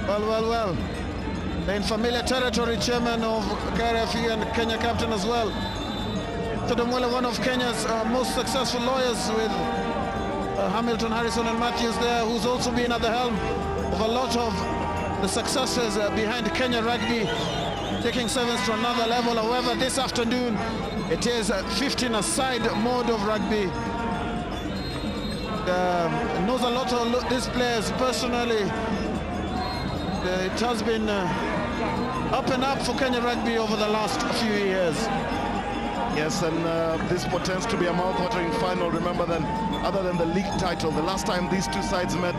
Well. In familiar territory, chairman of RFUEA and Kenya captain as well. Todamwele, one of Kenya's most successful lawyers, with Hamilton, Harrison and Matthews there, who's also been at the helm of a lot of the successes behind Kenya rugby, taking sevens to another level. However, this afternoon, it is 15-a-side mode of rugby. Knows a lot of these players personally. It has been up and up for Kenya rugby over the last few years. Yes, and this portends to be a mouth-watering final. Remember that other than the league title, the last time these two sides met,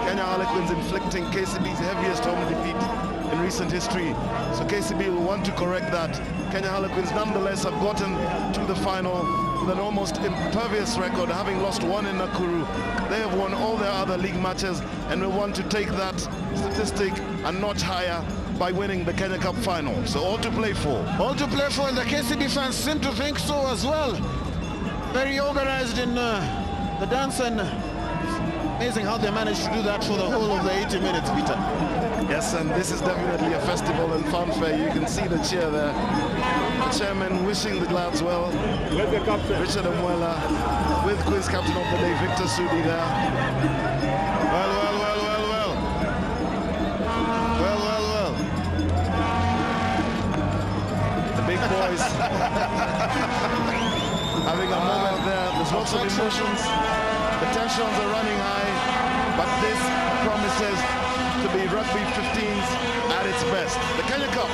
Kenya Harlequins inflicting KCB's heaviest home defeat in recent history. So KCB will want to correct that. Kenya Harlequins nonetheless have gotten to the final with an almost impervious record, having lost one in Nakuru. They have won all their other league matches and will want to take that statistic a notch higher by winning the Kenya Cup final. So all to play for. All to play for, and the KCB fans seem to think so as well. Very organized in the dance, and amazing how they managed to do that for the whole of the 80 minutes, Peter. Yes, and this is definitely a festival and fanfare. You can see the cheer there. The chairman wishing the lads well. Richard Amwela with quiz captain of the day, Victor Sudi there. Well. The big boys having a moment there. There's lots of emotions. The tensions are running high, but this promises to be rugby 15s at its best. The Kenya Cup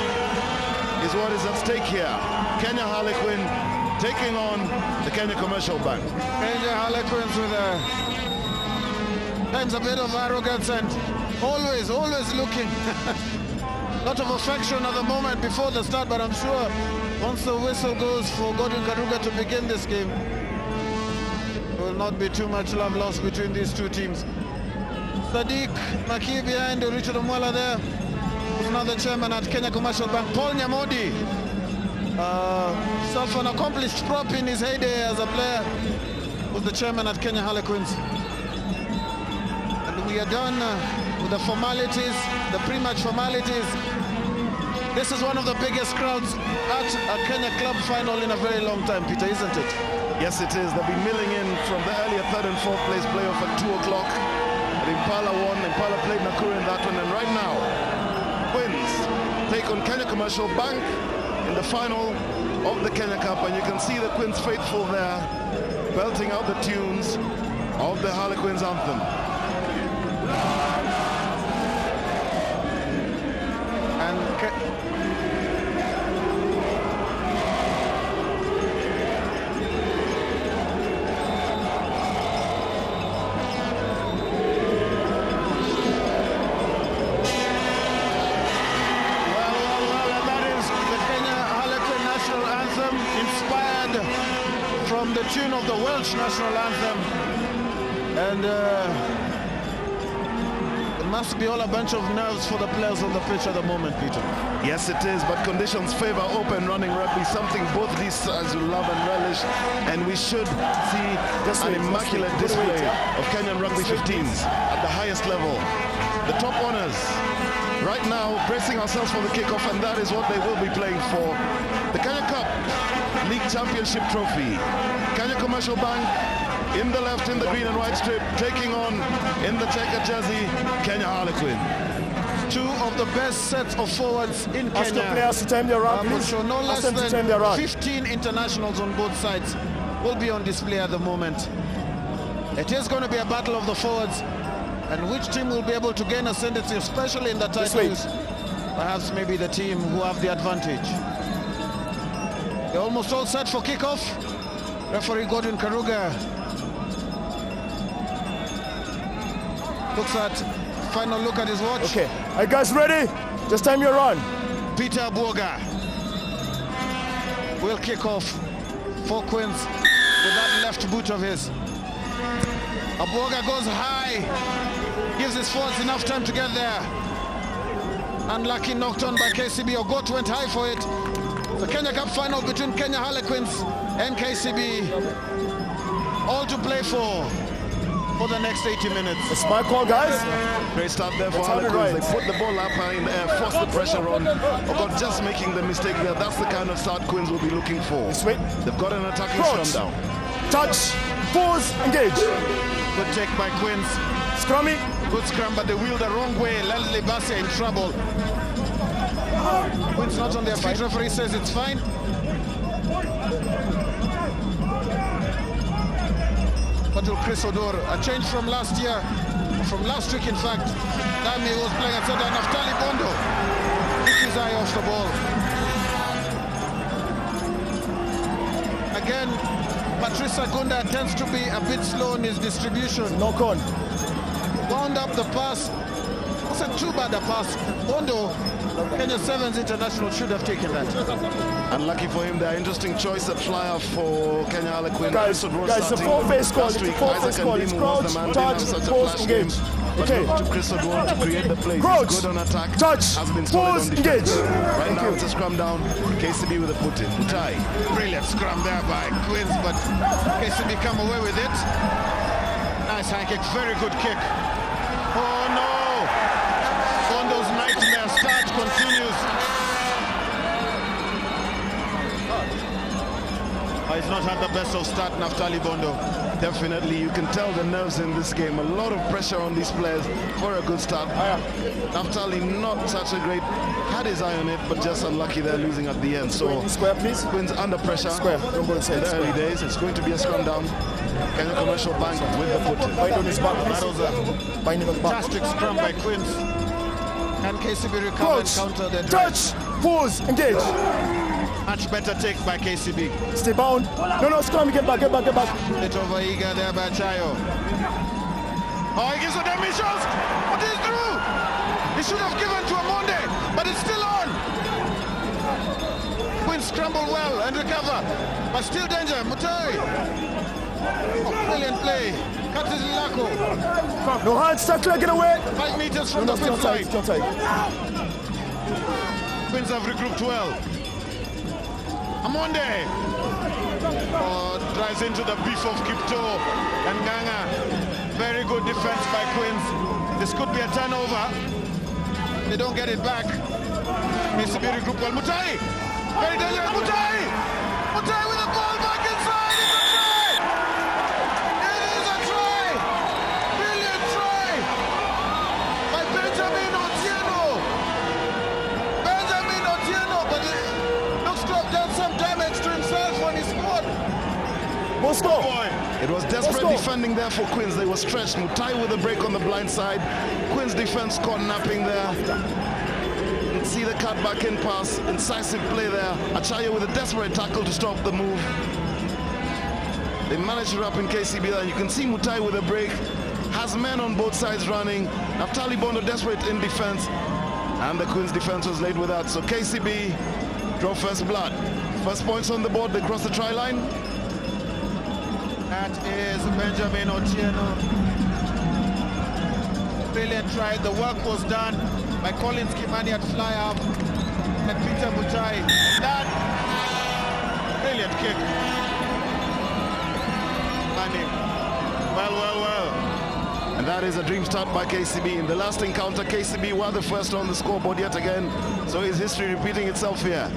is what is at stake here. Kenya Harlequin taking on the Kenya Commercial Bank. Kenya Harlequins with times a bit of arrogance and always looking. Lot of affection at the moment before the start, but I'm sure once the whistle goes for Godwin Karuga to begin this game, there will not be too much love lost between these two teams. Sadiq Maki behind, Richard Amwela there, another chairman at Kenya Commercial Bank. Paul Nyamodi, self an accomplished prop in his heyday as a player, was the chairman at Kenya Harlequins. And we are done with the formalities, the pre-match formalities. This is one of the biggest crowds at a Kenya club final in a very long time, Peter, isn't it? Yes, it is. They'll be milling in from the earlier third and fourth place playoff at 2 o'clock. Impala won, Impala played Nakuru in that one, and right now, Quins take on Kenya Commercial Bank in the final of the Kenya Cup, and you can see the Quins faithful there, belting out the tunes of the Harlequins anthem. From the tune of the Welsh national anthem, and it must be all a bunch of nerves for the players on the pitch at the moment, Peter. Yes, it is, but conditions favor open running rugby, something both these sides will love and relish, and we should see an immaculate display of Kenyan rugby 15s at the highest level. The top honors right now, bracing ourselves for the kickoff, and that is what they will be playing for. The Kenya Cup League Championship Trophy. Kenya Commercial Bank in the left in the green and white strip, taking on in the checkered jersey Kenya Harlequin. Two of the best sets of forwards in Ask Kenya. the players to time their run, please. So no less than 15 internationals on both sides will be on display at the moment. It is going to be a battle of the forwards, and which team will be able to gain ascendancy, especially in the titles. Perhaps maybe the team who have the advantage. They're almost all set for kickoff. Referee Godwin Karuga looks at, final look at his watch. Okay, are you guys ready? Just time your run. Peter Abwoga will kick off for Quins with that left boot of his. Abwoga goes high, gives his forwards enough time to get there. Unlucky, knocked on by KCB. Ogot went high for it. The Kenya Cup final between Kenya Harlequins and KCB. All to play for. for the next 80 minutes. It's my call, guys. Great start there for Sounded Harlequins. right. They put the ball up high in the air, force the pressure on. About just making the mistake there. That's the kind of start Quins will be looking for. Sweet. They've got an attacking Approach. scrum down. Touch. Pause. Engage. Good take by Quins. Scrummy. Good scrum, but they wheeled the wrong way. Leslie Basse in trouble. Quins not on their feet. Referee says it's fine. But to Chris Odor, a change from last year, from last week in fact. Dami was playing at center. Naftali Bondo took his eye off the ball. Again, Patrice Agunda tends to be a bit slow in his distribution. Knock on. Wound up the pass. Wasn't too bad a pass. Bondo, Kenya Sevens international, should have taken that. Unlucky for him, they're interesting choice at flyer for Kenya Harlequin. Guys, it's a four-phase call. It's a four-phase call. It's crouch, touch, pause, engage. Okay. To Chris Odor to create the play. Crouch, Good on attack. touch, Has been solid pause, on defense. engage. Right now it's a scrum down. KCB with a put in. Mutai. Brilliant scrum there by Quins, but KCB come away with it. Nice high kick, very good kick. Oh no! Bondo's nightmare start continues. He's not had the best of start, Naftali Bondo. Definitely, you can tell the nerves in this game. A lot of pressure on these players for a good start. Naftali not such a great, had his eye on it, but just unlucky they're losing at the end. So Square, please. Quins under pressure. Square. Don't go In inside. the early days, it's going to be a scrum down. Kenya Commercial Bank with the put in. Bind on his back. That was a Binding on the back. fantastic scrum by Quins. And KCB recover and Crouch, counter their drive. touch, pause, engage. Much better take by KCB. Stay bound. No, scrum. Get back. Bit over eager there by Chayo. Oh, he gives a dummy shot. What is through? He should have given to Amonde, but it's still on. Quins scramble well and recover, but still danger. Mutai. Oh, brilliant play. Curtis Lako. No hands, tackler, get away. 5 meters from No, the still pit tight, side. still tight. Quins have regrouped well. Amonde. Oh, drives into the beef of Kipto and Ganga. Very good defense by Quins. This could be a turnover. They don't get it back. KCB regroup well. Mutai. Very dangerous. Mutai. Mutai with the ball back inside. It is a try. Brilliant try by Benjamin Otieno. Benjamin Otieno, but he looks to have done some damage to himself when he scored. Moscow. Boy. It was desperate Let's go. defending there for Quins. They were stretched. Mutai with a break on the blind side. Quins defense caught napping there. You can see the cut back in pass. Incisive play there. Achaya with a desperate tackle to stop the move. They managed to wrap in KCB there. You can see Mutai with a break. Has men on both sides running. Naftali Bondo desperate in defense. And the Quins defense was laid with that. So KCB drove first blood. First points on the board. They cross the try line. That is Benjamin Otieno. Brilliant try. The work was done by Collins Kimani at fly up and Peter Mutai. That brilliant kick. Money. Well. And that is a dream start by KCB. In the last encounter, KCB were the first on the scoreboard yet again. So is history repeating itself here?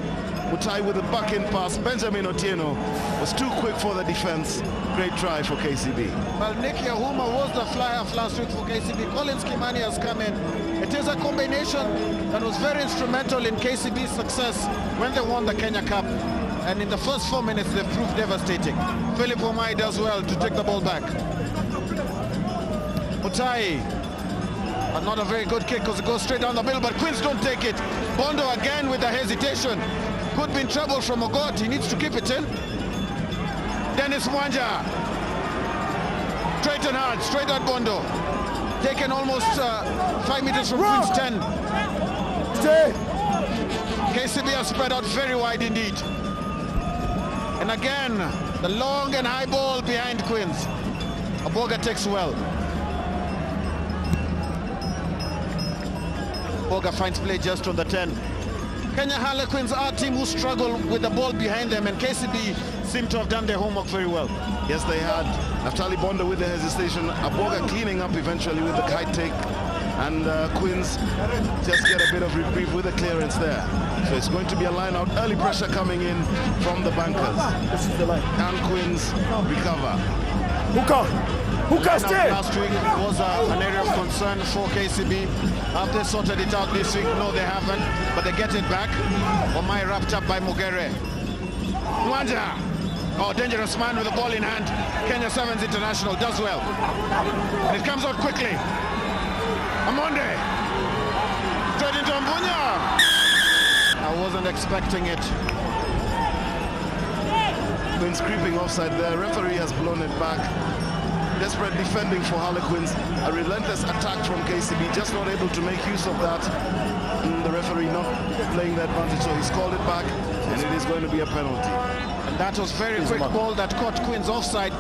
Mutai with a back-in pass. Benjamin Otieno was too quick for the defense. Great try for KCB. Well, Nick Yahuma was the fly-off last week for KCB. Collins Kimani has come in. It is a combination that was very instrumental in KCB's success when they won the Kenya Cup. And in the first 4 minutes, they proved devastating. Philip Omai does well to take the ball back. Mutai. Not a very good kick because it goes straight down the middle, but Quins don't take it. Bondo again with the hesitation. Could be in trouble from Ogot. He needs to keep it in. Dennis Mwanja. Straight and hard, straight at Bondo. Taken almost 5 meters from Quins 10. Stay. KCB has spread out very wide indeed. And again, the long and high ball behind Quins. Aboga takes well. Aboga finds play just on the 10. Kenya Harlequins are a team who struggle with the ball behind them, and KCB seem to have done their homework very well. Yes, they had. Naftali Bonda with the hesitation. Aboga cleaning up eventually with the high take. And Queens just get a bit of reprieve with the clearance there. So it's going to be a line out. Early pressure coming in from the bankers. This is the line. Can Queens recover? Hooker, stay! Last week was an area of concern for KCB. Have they sorted it out this week? No, they haven't. But they get it back. Omai wrapped up by Mugere. Mwanja. Oh, dangerous man with the ball in hand. Kenya Sevens International does well. And it comes out quickly. Amonde. Straight into Ambunya. I wasn't expecting it. Queens creeping offside there. Referee has blown it back. Desperate defending for Harlequins. A relentless attack from KCB, just not able to make use of that. And the referee not playing the advantage, so he's called it back, and it is going to be a penalty. And that was very quick ball that caught Queens offside.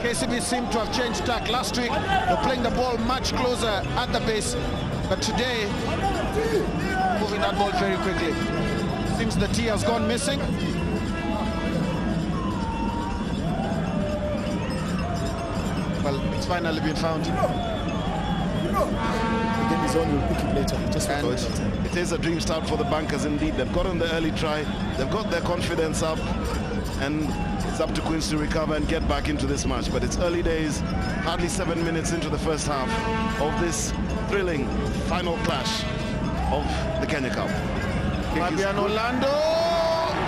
KCB seemed to have changed tack last week. They're playing the ball much closer at the base, but today, moving that ball very quickly. Seems the T has gone missing. Well, it's finally been found. The game is on, we'll pick it later. Just it is a dream start for the bankers indeed. They've gotten the early try, they've got their confidence up, and it's up to Queens to recover and get back into this match. But it's early days, hardly 7 minutes into the first half of this thrilling final clash of the Kenya Cup. Fabian Orlando,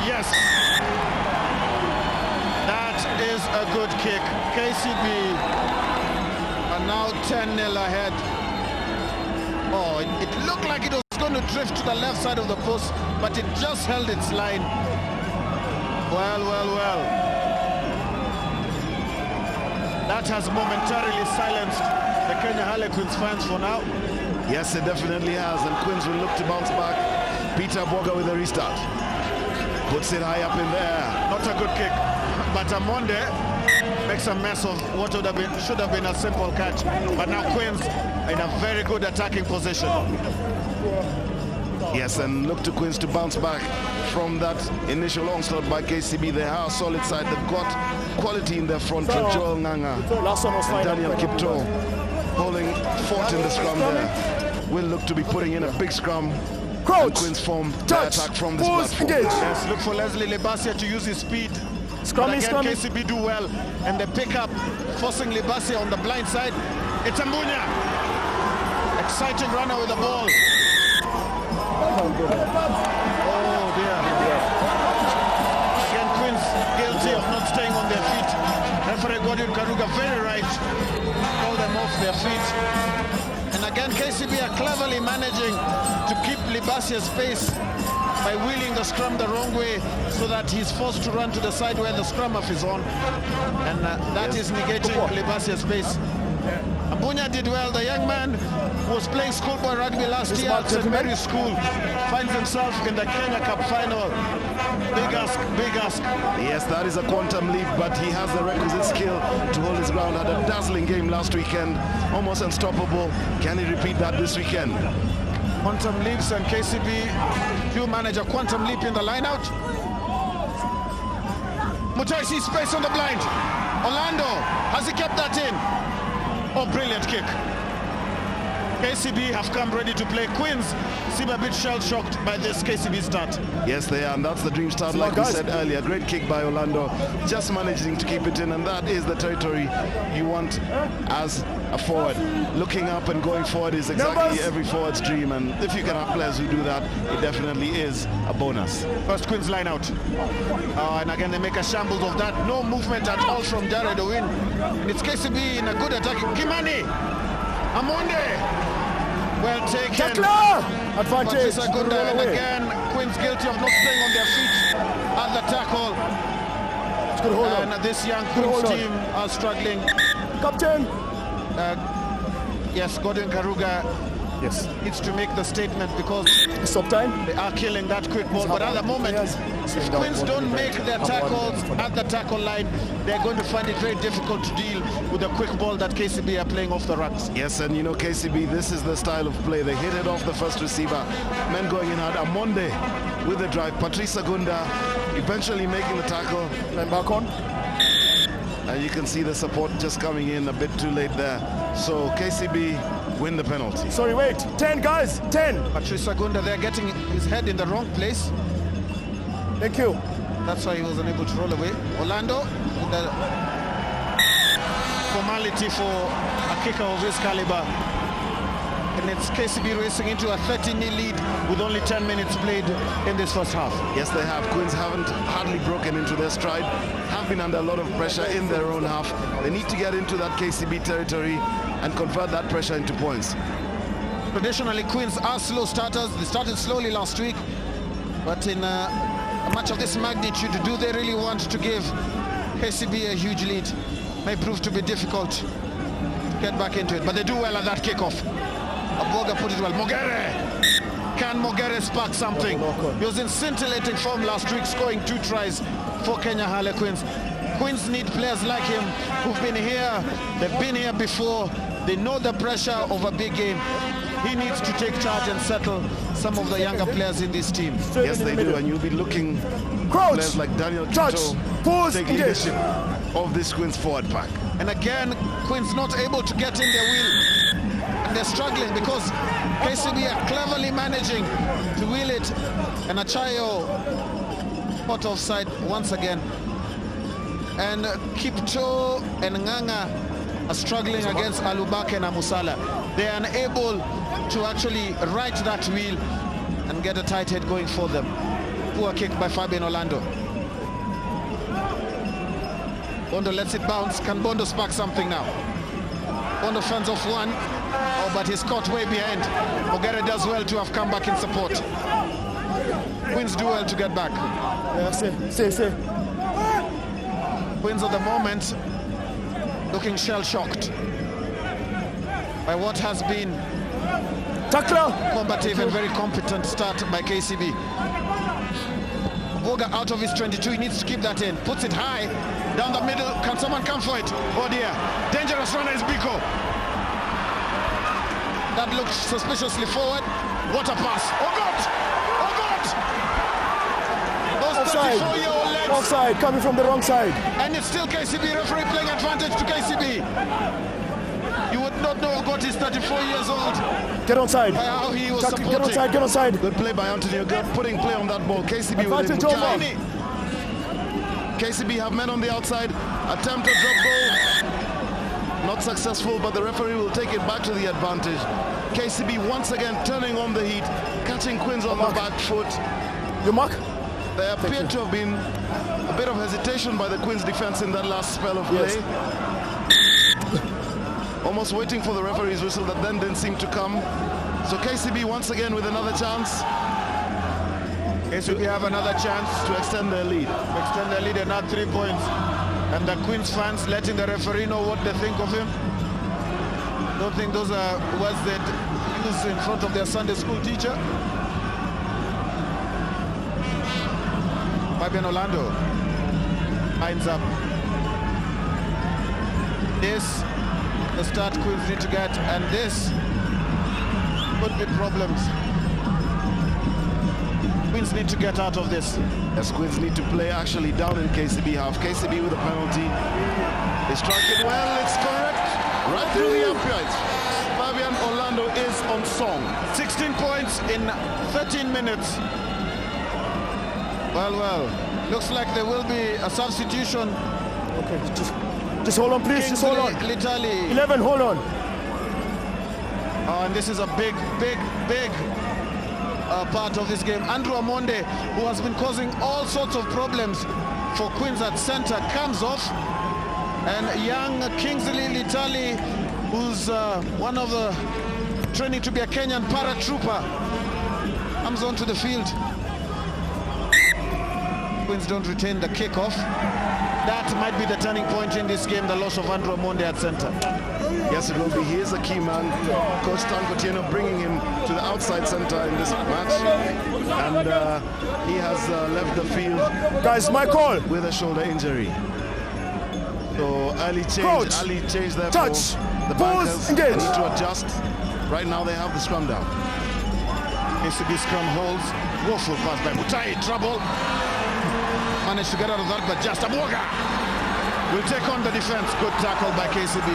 yes. That is a good kick. KCB are now 10-0 ahead. Oh, it looked like it was going to drift to the left side of the post, but it just held its line. Well. That has momentarily silenced the Kenya Harlequins fans for now. Yes, it definitely has, and Queens will look to bounce back. Peter Boga with a restart. Puts it high up in there. Not a good kick, but Amonde makes a mess of what should have been a simple catch. But now Queens in a very good attacking position. Yes, and look to Queens to bounce back from that initial onslaught by KCB. They are a solid side. They've got quality in their front for Joel Nganga and Daniel Kipto holding fort in the scrum there. Will look to be putting in a big scrum. And Queens form the attack from this platform. Yes, look for Leslie Libasia to use his speed. Scrumming. KCB do well, and they pick up, forcing Libasia on the blind side. It's Ambunya. Exciting runner with the ball. Oh dear. Again, Queens guilty of not staying on their feet. Referee Gordon Karuga very right. Call them off their feet. And again, KCB are cleverly managing to keep Libasia's pace by wheeling the scrum the wrong way so that he's forced to run to the side where the scrum off is on. And that is negating Libasia's pace. Ambunya did well. The young man who was playing schoolboy rugby last year at St. Mary's School finds himself in the Kenya Cup final. Big ask, big ask. Yes, that is a quantum leap, but he has the requisite skill to hold his ground. Had a dazzling game last weekend, almost unstoppable. Can he repeat that this weekend? Quantum leaps, and KCB do manage a quantum leap in the line-out. Mutai sees space on the blind. Orlando, has he kept that in? Oh, brilliant kick. KCB have come ready to play. Queens seem a bit shell-shocked by this KCB start. Yes, they are, and that's the dream start, like we said earlier. Great kick by Orlando, just managing to keep it in, and that is the territory you want as a forward. Looking up and going forward is exactly every forward's dream, and if you can have players who do that, it definitely is a bonus. First Queens line out. And again, they make a shambles of that. No movement at all from Jared Owen. And it's KCB in a good attack. Kimani! Amonde! Well taken. Advantage. And again, Queens guilty of not staying on their feet at the tackle. It's good hold on. And this young Queens team are struggling. Captain. Yes, Gordon Karuga needs to make the statement because stop time. They are killing that quick ball. But at the moment, if Queens don't make their tackles at the tackle line, they're going to find it very difficult to deal with the quick ball that KCB are playing off the runs. Yes, and you know, KCB, this is the style of play. They hit it off the first receiver. Men going in hard. Amonde with the drive. Patrice Agunda eventually making the tackle. Then back on. And you can see the support just coming in a bit too late there. So KCB win the penalty. Sorry, wait. 10, guys. 10. Patrice Agunda there getting his head in the wrong place. Thank you. That's why he was unable to roll away. Orlando, with the formality for a kicker of his caliber. And it's KCB racing into a 13-0 lead with only 10 minutes played in this first half. Yes, they have. Queens haven't hardly broken into their stride, have been under a lot of pressure in their own half. They need to get into that KCB territory and convert that pressure into points. Traditionally, Queens are slow starters. They started slowly last week, but in a match of this magnitude, do they really want to give KCB a huge lead? May prove to be difficult to get back into it, but they do well at that kickoff. Aboga put it well. Mogere! Can Mogere spark something? He was in scintillating form last week, scoring 2 tries for Kenya Harlequins. Queens need players like him who've been here, they've been here before, they know the pressure of a big game. He needs to take charge and settle some of the younger players in this team. Yes, they do, and you'll be looking players like Daniel Kito take leadership of this Queens forward pack. And again, Queens not able to get in their wheel. And they're struggling because KCB are cleverly managing to wheel it. And Achayo caught offside once again. And Kipto and Nganga are struggling against Alubake and Amusala. They are unable to actually right that wheel and get a tight head going for them. Poor kick by Fabian Orlando. Bondo lets it bounce. Can Bondo spark something now? Bondo fends off one. Oh, but he's caught way behind. Mogere does well to have come back in support. Queens do well to get back. Yeah, say. Queens at the moment looking shell-shocked by what has been combative and very competent start by KCB. Boga out of his 22, he needs to keep that in. Puts it high, down the middle. Can someone come for it? Oh dear, dangerous runner is Biko. That looks suspiciously forward. What a pass. Oh God! Oh God! Those 34-year-old legs. Offside, coming from the wrong side. And it's still KCB, referee playing advantage to KCB. You would not know God is 34 years old. Get onside. By how he was supporting. Get onside. Good play by Antonio, good putting play on that ball. KCB with it. KCB have men on the outside. Attempt a drop goal. Not successful, but the referee will take it back to the advantage. KCB once again turning on the heat, catching Queens on the back foot. You mark? There appeared to have been a bit of hesitation by the Queens defense in that last spell of play. Yes. Almost waiting for the referee's whistle that then didn't seem to come. So KCB once again with another chance. KCB have another chance to extend their lead. And now 3 points. And the Queens fans letting the referee know what they think of him. Don't think those are words they'd use in front of their Sunday school teacher. Fabian Orlando lines up. This, the start Queens need to get, and this could be problems. Queens need to get out of this. Yes, Queens need to play actually down in KCB half. KCB with a penalty. They strike it well, it's correct. Right through the uprights. Fabian Orlando is on song. 16 points in 13 minutes. Well, looks like there will be a substitution. Okay, just hold on, please. Just hold on. Litali. 11, hold on. And this is a big part of this game. Andrew Amonde, who has been causing all sorts of problems for Queens at center, comes off. And young Kingsley Litali, who's one of the training to be a Kenyan paratrooper, comes onto the field. Queens don't retain the kickoff. That might be the turning point in this game, the loss of Andrew Amonde at center. Yes, it will be. He is a key man. Coach Tanko Tieno bringing him to the outside center in this match. And he has left the field. Guys, my call. With a shoulder injury. So early change there touch. For the bankers. They need to adjust. Right now they have the scrum down. KCB scrum holds. Woeful pass by Mutai. Trouble. Managed to get out of that, but just Aboga. will take on the defense. Good tackle by KCB.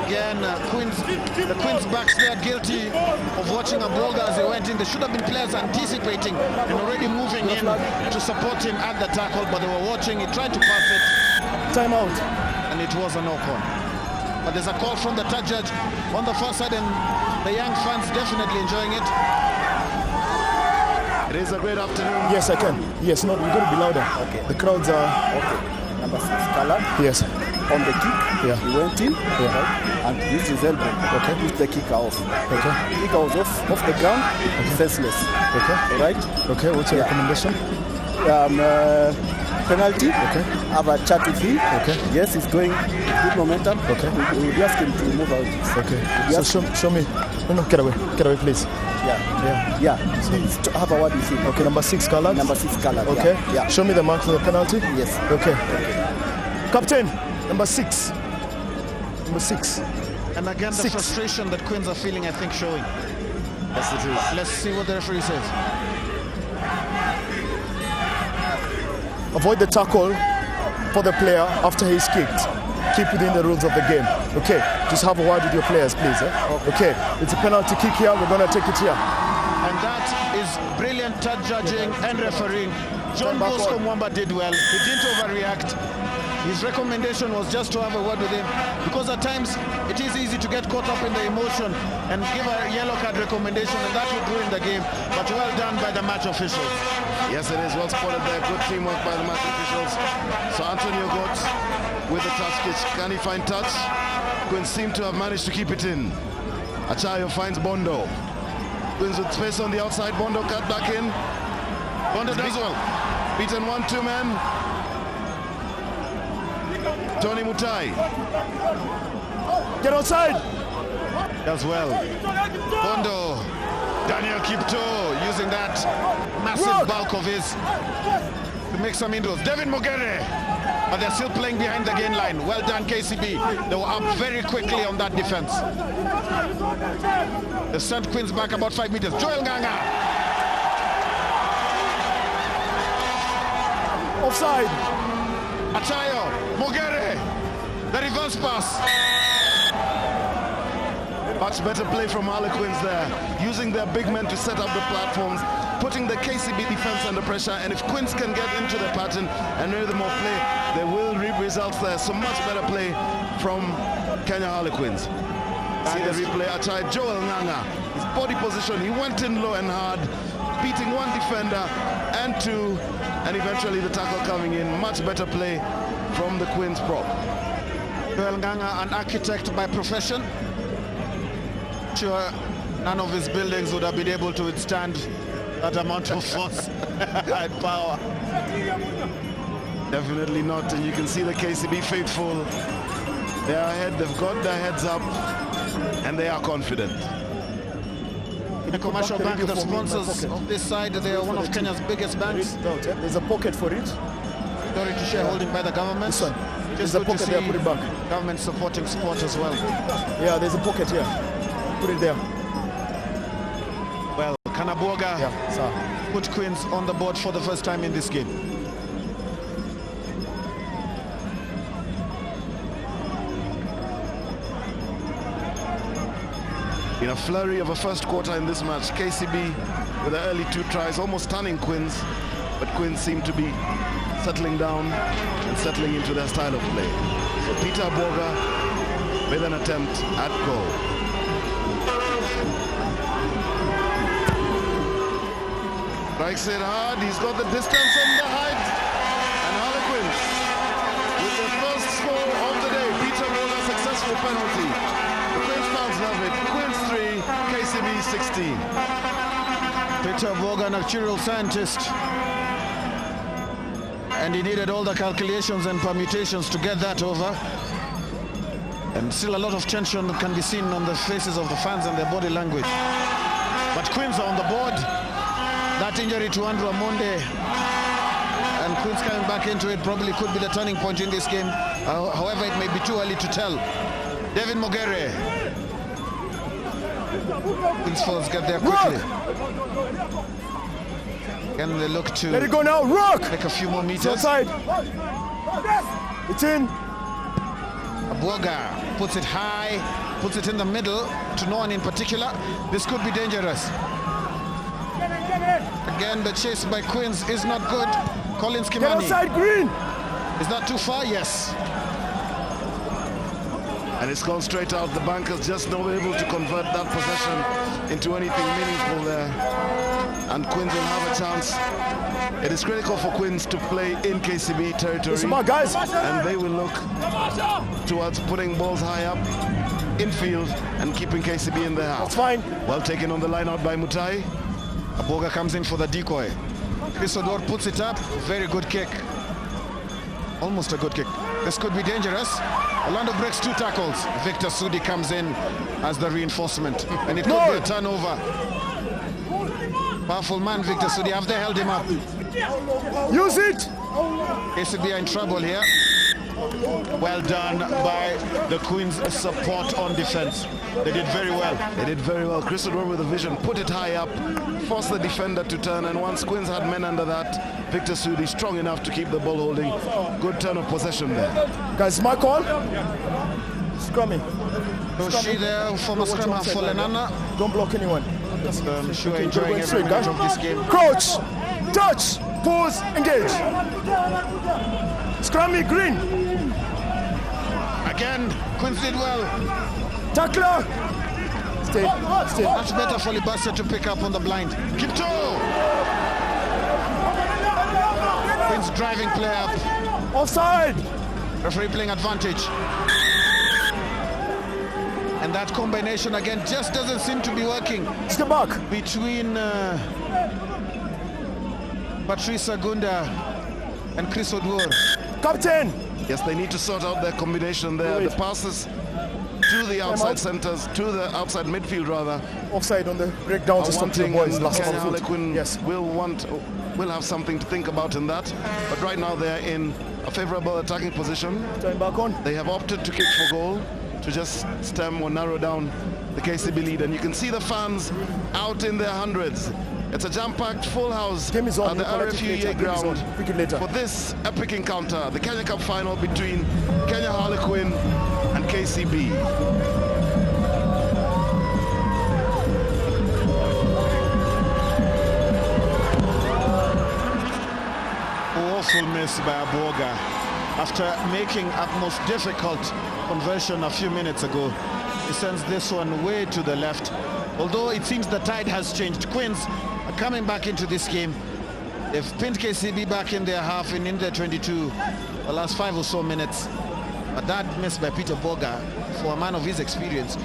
Again, the Queen's backs there guilty of watching a ball as he went in. There should have been players anticipating and already moving in to support him at the tackle, but they were watching. He tried to pass it. Time out. And it was a knock-on. But there's a call from the touch judge on the far side, and the young fans definitely enjoying it. It is a great afternoon. Yes, I can. Yes, no, we've got to be louder. Okay. The crowds are... Okay. Number 6, Kala. Yes. On the kick, Yeah. he went in, Yeah. right, and used his elbow. Okay. Pushed the kicker off. Okay. The kicker was off the ground, senseless. Okay. All right. Okay, what's your recommendation? Penalty. Okay. Have a chat with him. Okay. Yes, he's going good momentum. Okay. We will ask him to move out. Okay. Yes. So show me. No, get away, please. Yeah. Yeah. Please have a word with him. Okay, number 6 color. Number 6 color. Okay. Yeah. Show me the mark for the penalty. Yes. Okay. Captain, number 6. Number 6. And again, the 6. frustration that Queens are feeling, I think, showing. Yes, it is. Let's see what the referee says. Avoid the tackle for the player after he's kicked. Keep within the rules of the game. Okay, just have a word with your players, please. Okay, it's a penalty kick here. We're going to take it here. And that is brilliant touch judging and refereeing. John Bosco Mwamba did well. He didn't overreact. His recommendation was just to have a word with him, because at times it is easy to get caught up in the emotion and give a yellow card recommendation, and that would ruin the game. But well done by the match officials. Yes, it is. Well spotted there. Good teamwork by the match officials. So Antonio Gotts with the touch kick. Can he find touch? Queens seem to have managed to keep it in. Achayo finds Bondo. Queens with space on the outside. Bondo cut back in. Bondo does well. Beaten 1-2 man. Tony Mutai. Get outside. Does well. Bondo. Daniel Kipto using that massive bulk of his to make some inroads. David Mogere. But they're still playing behind the gain line. Well done, KCB. They were up very quickly on that defense. They sent Queens back about 5 meters. Joel Nganga. Offside. Achayo. Mogere. The reverse pass. Much better play from Harlequins there, using their big men to set up the platforms, putting the KCB defense under pressure, and if Queens can get into the pattern and rhythm of play, they will reap results there. So much better play from Kenya Harlequins. See the replay. Achai Joel Nganga, his body position, he went in low and hard, beating one defender and two, and eventually the tackle coming in. Much better play from the Queens prop. Joel Nganga, an architect by profession. Sure, none of his buildings would have been able to withstand that amount of force and power. Definitely not, and you can see the KCB faithful. They are ahead, they've got their heads up, and they are confident. The commercial bank, the sponsors of this side, they are one of Kenya's biggest banks. There's a pocket for it. Majority shareholding by the government. This one. Just There's a good to pocket there, see put it back. government supporting sport as well. Yeah, there's a pocket here. Put it there. Well, Kanaboga put Queens on the board for the first time in this game. In a flurry of a first quarter in this match, KCB with the early 2 tries, almost stunning Queens, but Queens seem to be settling down and settling into their style of play. So Peter Boga with an attempt at goal. Strikes it hard, he's got the distance and the height, and Harlequins with the first score of the day. Peter Boga, successful penalty. The Queens fans love it. Queens 3, KCB 16. Peter Boga, an actuarial scientist, and he needed all the calculations and permutations to get that over. And still a lot of tension can be seen on the faces of the fans and their body language. But Queens are on the board. That injury to Andrew Amonde and Queens coming back into it probably could be the turning point in this game. However, it may be too early to tell. David Mogere. Queens Falls get there quickly. Can they look to Let it go now, Rock! take a few more meters? Outside. It's in. Aboga puts it high, puts it in the middle to no one in particular. This could be dangerous. Again, the chase by Queens is not good. Collins Get Kimani. outside, Green. Is that too far? Yes. And it's gone straight out. The bankers just not able to convert that possession into anything meaningful there. And Queens will have a chance. It is critical for Queens to play in KCB territory. Smart guys. And they will look towards putting balls high up infield and keeping KCB in their half. That's fine. Well taken on the line out by Mutai. Aboga comes in for the decoy. Chris Odor puts it up. Very good kick. Almost a good kick. This could be dangerous. Orlando breaks 2 tackles. Victor Sudi comes in as the reinforcement. And it could be a turnover. Powerful man, Victor Sudi. Have they held him up? Use it. KCB are in trouble here. Well done by the Queens support on defense. They did very well. They did very well. Chris Odor with the vision, put it high up, forced the defender to turn, and once Queens had men under that, Victor Sudi strong enough to keep the ball holding. Good turn of possession there. Guys, my call. Scrumming. Toshi there, former scrum half for Lenana. Don't block anyone. I'm sure enjoying every minute of this game. Crouch, touch, pause, engage. Scrummy, Green. Again, Queens did well. Tackler. Stay. Much better for Libasa to pick up on the blind. Kipto! Queens driving play up. Offside. Referee playing advantage. And that combination again just doesn't seem to be working. Step back. Between Patrice Agunda and Chris Odwor. Captain. Yes, they need to sort out their combination there. The passes to the outside centers, to the outside midfield rather. Offside on the breakdown system to the boys. Last Kenya one. Harlequin Yes. will have something to think about in that. But right now they're in a favorable attacking position. Turn back on. They have opted to kick for goal to just stem or narrow down the KCB lead. And you can see the fans out in their hundreds. It's a jam-packed full house Game is on. at the RFUEA Ground Pick it later. for this epic encounter, the Kenya Cup final between Kenya Harlequin and KCB. Awful miss by Aboga. After making a most difficult conversion a few minutes ago, he sends this one way to the left. Although it seems the tide has changed. Queens are coming back into this game. They've pinned KCB back in their half and in their 22 the last 5 or so minutes. But that miss by Peter Boga, for a man of his experience,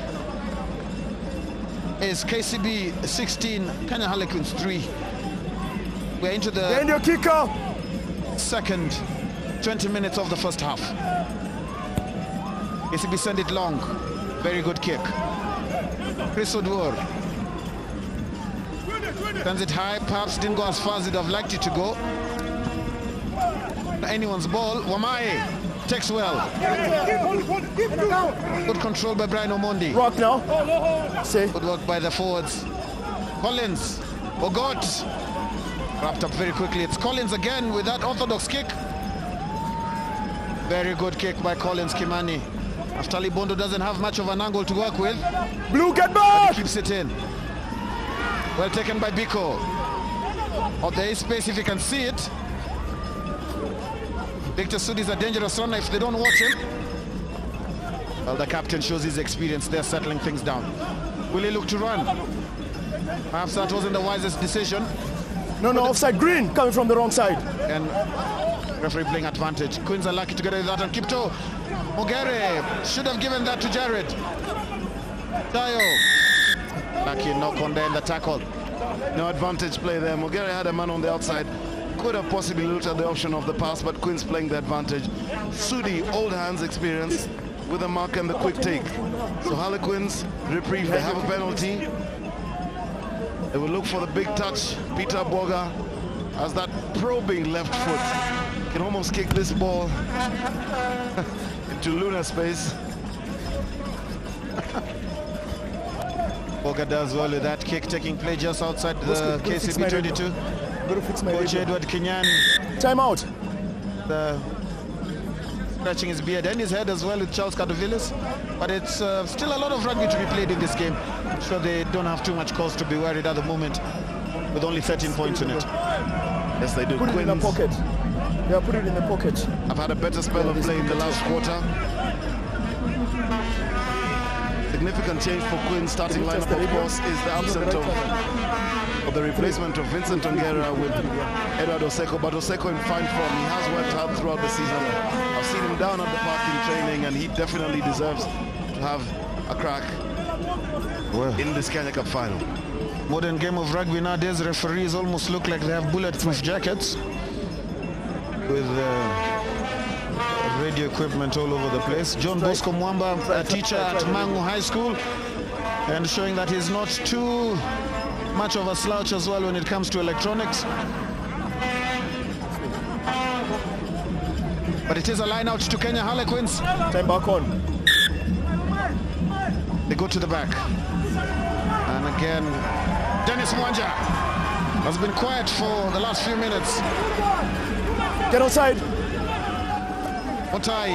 is KCB 16, Kenya Harlequins 3. We're into the Then your kicker. second 20 minutes of the first half. KCB send it long. Very good kick. Chris Odwor sends it high, perhaps didn't go as far as he'd have liked it to go. Anyone's ball. Wamae takes well. Good control by Brian Omondi. Rock now. Say. Good work by the forwards. Collins. Ogot. Wrapped up very quickly. It's Collins again with that orthodox kick. Very good kick by Collins Kimani. Aftali Bondo doesn't have much of an angle to work with. Blue, get But back. he keeps it in. Well taken by Biko. Oh, there is space if you can see it. Victor Sudi is a dangerous runner if they don't watch him. Well, the captain shows his experience. They're settling things down. Will he look to run? Perhaps that wasn't the wisest decision. No, offside. Green coming from the wrong side. And referee playing advantage. Queens are lucky to get that on Kipto. Mogere should have given that to Jared. Tayo. Lucky knock on there in the tackle. No advantage play there. Mogere had a man on the outside. Could have possibly looked at the option of the pass, but Queens playing the advantage. Sudi, old hands experience with the mark and the quick take. So Harlequins reprieve. They have a penalty. They will look for the big touch. Peter Boga has that probing left foot. Can almost kick this ball into lunar space. Boga does well with that kick taking place just outside the KCB 22. Coach Edward Kinyan, Time out. the scratching his beard and his head as well with Charles Cardovillis. But it's still a lot of rugby to be played in this game. I'm sure they don't have too much cause to be worried at the moment with only 13 points in it. Yes, they do. Put it in the pocket. Yeah, put it in the pocket. I've had a better spell of play in the last quarter. Significant change for Queen's starting lineup, of course, is the absence of the replacement of Vincent Ongera with Edward Oseko. But Oseko in fine form. He has worked hard throughout the season. I've seen him down at the park in training, and he definitely deserves to have a crack in this Kenya Cup final. Modern game of rugby nowadays, referees almost look like they have bulletproof jackets with radio equipment all over the place. John Bosco Mwamba, a teacher at Mangu High School, and showing that he's not too much of a slouch as well when it comes to electronics. But it is a line out to Kenya Harlequins. Time back on. They go to the back. And again, Dennis Mwanja has been quiet for the last few minutes. Get outside. Otai.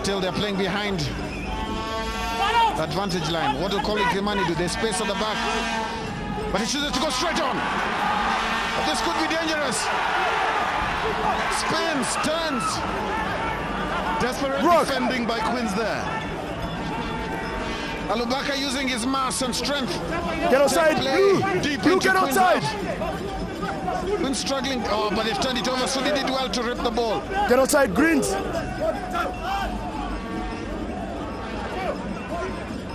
Still they're playing behind the advantage line. What will Colin Kimani do? They space at the back. But he chooses to go straight on. This could be dangerous. Spins, turns. Desperate defending by Queens there. Alubaka using his mass and strength. Get outside. Blue, get outside. Queens struggling. Oh, but they've turned it over, so they did well to rip the ball. Get outside, Greens.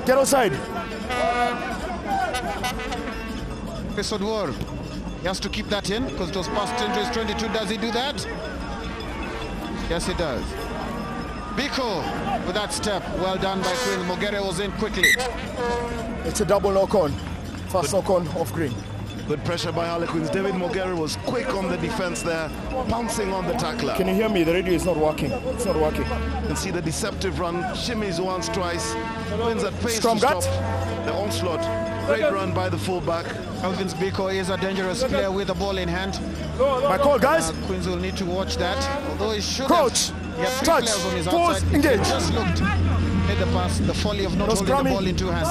Get outside. Chris Odwar. He has to keep that in because it was past into his 22. Does he do that? Yes, he does. Biko with that step. Well done by Queen. Mogere was in quickly. It's a double knock-on. First knock-on off Green. Good pressure by Harlequins. David Mogere was quick on the defense there, pouncing on the tackler. Can you hear me? The radio is not working. It's not working. You can see the deceptive run. Shimmies once, twice. Queens at pace Strong to gut. stop the onslaught. Great run by the fullback. Alvin Biko is a dangerous player with the ball in hand. My call, guys. Queens will need to watch that. Although he should Crouch. He had three Touch. players on his Pause. outside. Engage. He just looked. Made the pass. The folly of not No holding the scrumming. ball in two hands.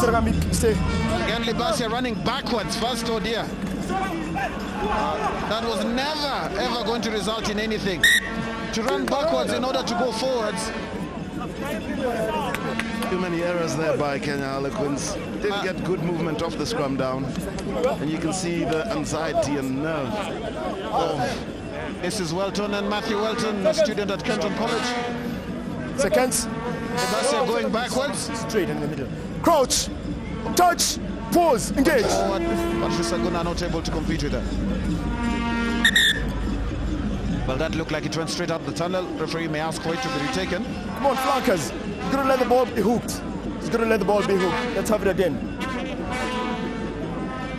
Stay. Again, Libasia running backwards. First, oh dear. That was never, ever going to result in anything. To run backwards in order to go forwards. Too many errors there by Kenya Harlequins. Didn't get good movement off the scrum down. And you can see the anxiety and nerve of Mrs. Welton and Matthew Welton, a student at Kenton College. Seconds. Libasia going backwards. Straight in the middle. Crouch. Touch. Pause. Engage. Forward. Patrice Aguna not able to compete with that. Well, that looked like it went straight up the tunnel. Referee may ask for it to be retaken. Come on, flankers. He's going to let the ball be hooked. He's going to let the ball be hooked. Let's have it again.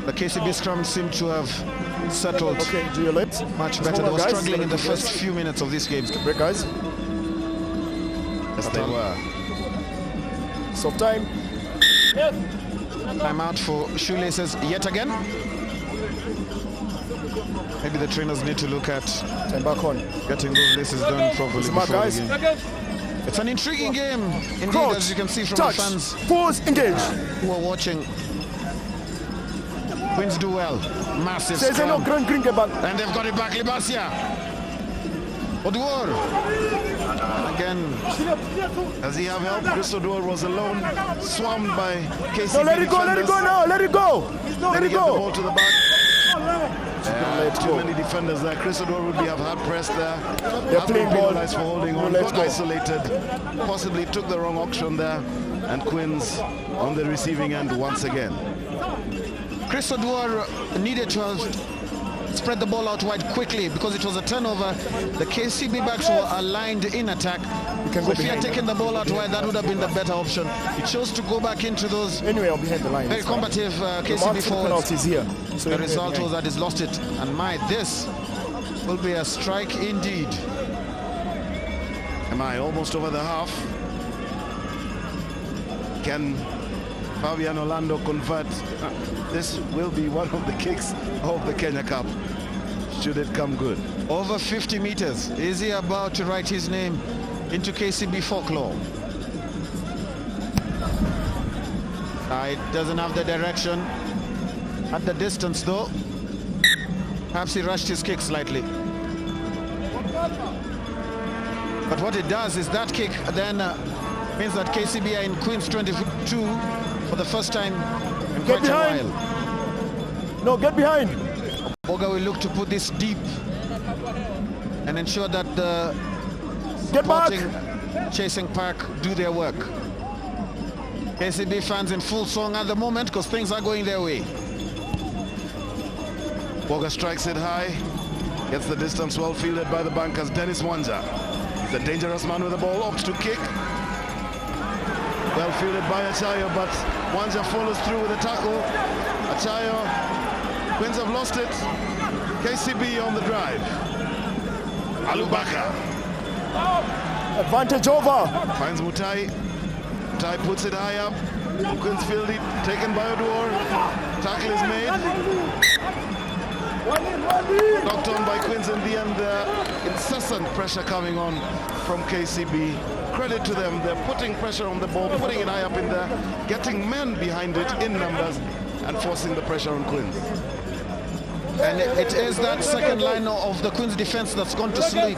The KCB scrum seemed to have settled Okay, do your lips. much better. They were struggling in the first few minutes of this game. Break, guys. Yes, they were. Soft time. Time out for shoelaces yet again. Maybe the trainers need to look at Time back on. getting those laces done properly Smart, before guys. the game. It's an intriguing game, indeed, Crouch. as you can see from Touch. the fans Pause. Engage. who are watching. Queens do well. Massive Says no scrum. grand green back. And they've got it back, Libasia. Odwar. Again. Does he have help? Chris Odwar was alone, swarmed by KCB No, let it go. Let it go now. Let it go. Let it Get the go. ball to the back. Too many defenders there. Chris Odwar would have hard pressed there. They're playing ball. Penalized for holding on. Let's Got go. isolated. Possibly took the wrong option there. And Queens on the receiving end once again. Chris Odwar needed to have spread the ball out wide quickly because it was a turnover. The KCB backs were aligned in attack. can So go if he had behind. taken the ball out wide, that would have been the better option. He chose to go back into those Anyway, I'll behind the line. very It's fine. combative The KCB mark for the forwards. penalties here. So The anyway, result behind. was that he's lost it. And this will be a strike indeed. Am I almost over the half? Can Fabian Orlando convert? This will be one of the kicks of the Kenya Cup. Should it come good? Over 50 meters. Is he about to write his name into KCB folklore. It doesn't have the direction at the distance though. Perhaps he rushed his kick slightly. But what it does is that kick then means that KCB are in Queen's 22 for the first time in quite a while. No, get behind. Boga will look to put this deep and ensure that the chasing pack do their work. KCB fans in full song at the moment because things are going their way. Boga strikes it high, gets the distance well fielded by the bankers. Dennis Wanja, the dangerous man with the ball, opts to kick. Well fielded by Achayo, but Wanja follows through with a tackle. Achayo, Queens have lost it. KCB on the drive. Alubaka. Advantage over. Finds Mutai. Mutai puts it high up. Queens field it, taken by Oduor. Tackle is made. Knocked on by Queens in the end. Incessant pressure coming on from KCB. Credit to them, they're putting pressure on the ball, putting it high up in there, getting men behind it in numbers and forcing the pressure on Queens. And it is that second line of the Queens defense that's gone to sleep.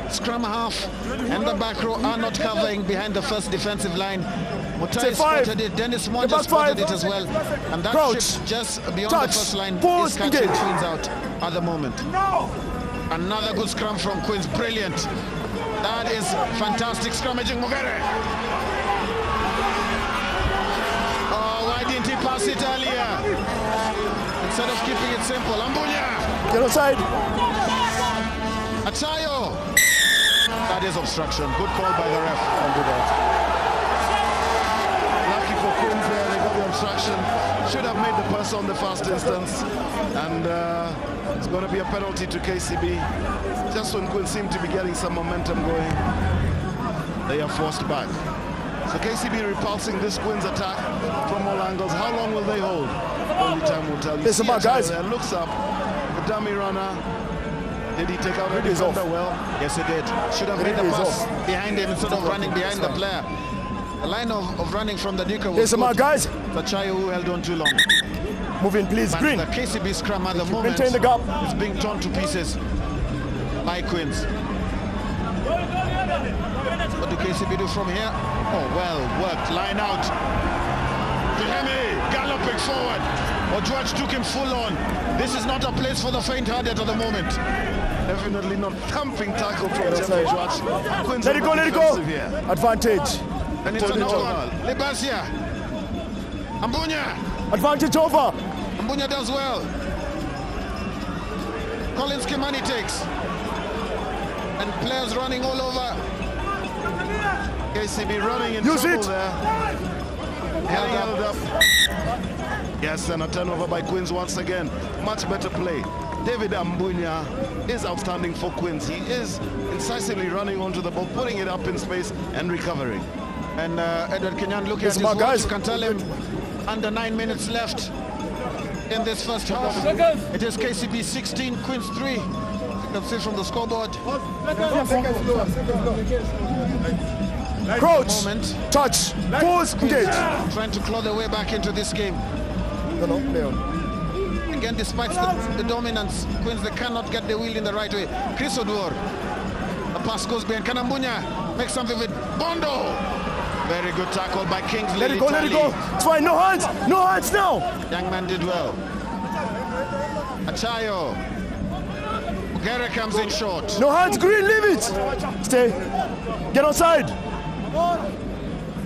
Scrum half and the back row are not covering behind the first defensive line. Mutai spotted it, Dennis Monja spotted it as well. And that ship just beyond the first line is catching Queens out at the moment. Another good scrum from Queens, brilliant. That is fantastic scrummaging, Mugere. Oh, why didn't he pass it earlier? Instead of keeping it simple, Ambunya. Get outside. Achayo. That is obstruction. Good call by the ref. Don't do that. Lucky for Queens there, they got the obstruction. Should have made the pass on the first instance. And it's going to be a penalty to KCB. Just when Queens seem to be getting some momentum going, they are forced back. So KCB repulsing this Queens attack from all angles. How long will they hold? Only time will tell. You see guys there, looks up, the dummy runner. Did he take out a defender well? Yes, he did. Should have made the pass behind him instead of running behind the player. The line of running from the Dika was good. Guys. Achayo who held on too long. Move in, please. But Green. The KCB scrum at the moment maintain the gap. is being torn to pieces by Queens. What do KCB do from here? Oh, well worked. Line out. Tuhemi galloping forward. George took him full on. This is not a place for the faint-hearted at the moment. Definitely not thumping tackle from George. Let it go. Here. Advantage. And it's another one. Libasia. Ambunya. Advantage over. Ambunya does well. Collins Kimani takes. And players running all over. KCB running in trouble there. Held up. Yes, and a turnover by Queens once again. Much better play. David Ambunya is outstanding for Queens. He is incisively running onto the ball, putting it up in space and recovering. And Edward Kenyan looking at his watch. You can tell him under 9 minutes left in this first half. It is KCB 16, Queens 3. You can see from the scoreboard. Crouch, touch, pause, engage. Trying to claw their way back into this game. Again, despite the dominance, Queens, they cannot get the wheel in the right way. Chris Oduor. The pass goes behind. Kanambunya makes something with Bondo. Very good tackle by Kingsley. Let it go. It's fine. No hands now. Young man did well. Achayo. Ugere comes in short. No hands, Green, leave it. Stay. Get outside.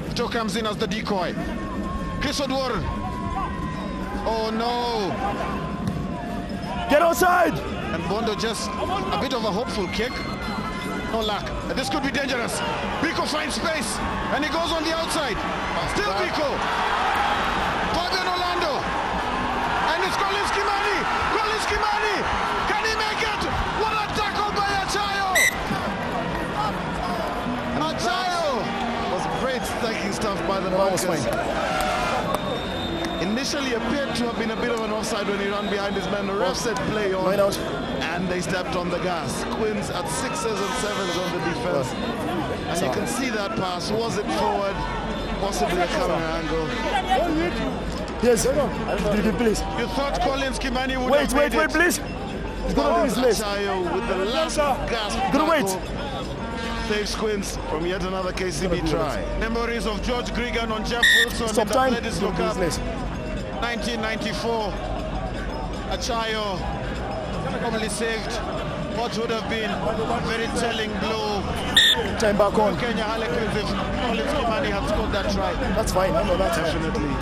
Vito comes in as the decoy. Chris Oduor. Oh no. Get outside. And Bondo just a bit of a hopeful kick. No luck. This could be dangerous. Biko finds space and he goes on the outside. Still Biko. Fabian Orlando. And it's Collins Kimani. Can he make it? What a tackle by Achayo. Achayo. Was great stacking stuff by the bankers. initially appeared to have been a bit of an offside when he ran behind his man. The ref said play on, Line out. and they stepped on the gas. Quins at 6s and 7s on the defense. And you can see that pass. Was it forward? Possibly a camera angle. Yes, please. You thought Collins Kimani would Wait, have made it. please. He's gonna do his list. Achayo with the last gasp. Gonna wait. Saves Quins from yet another KCB try. Memories of George Gregan on Jeff Wilson Stop in the time. Ladies Look Up 1994. Achayo probably saved what would have been a very telling blow. Time back on. Kenya Harlequins if Collins Kimani had scored that try. That's fine. No, that's Definitely.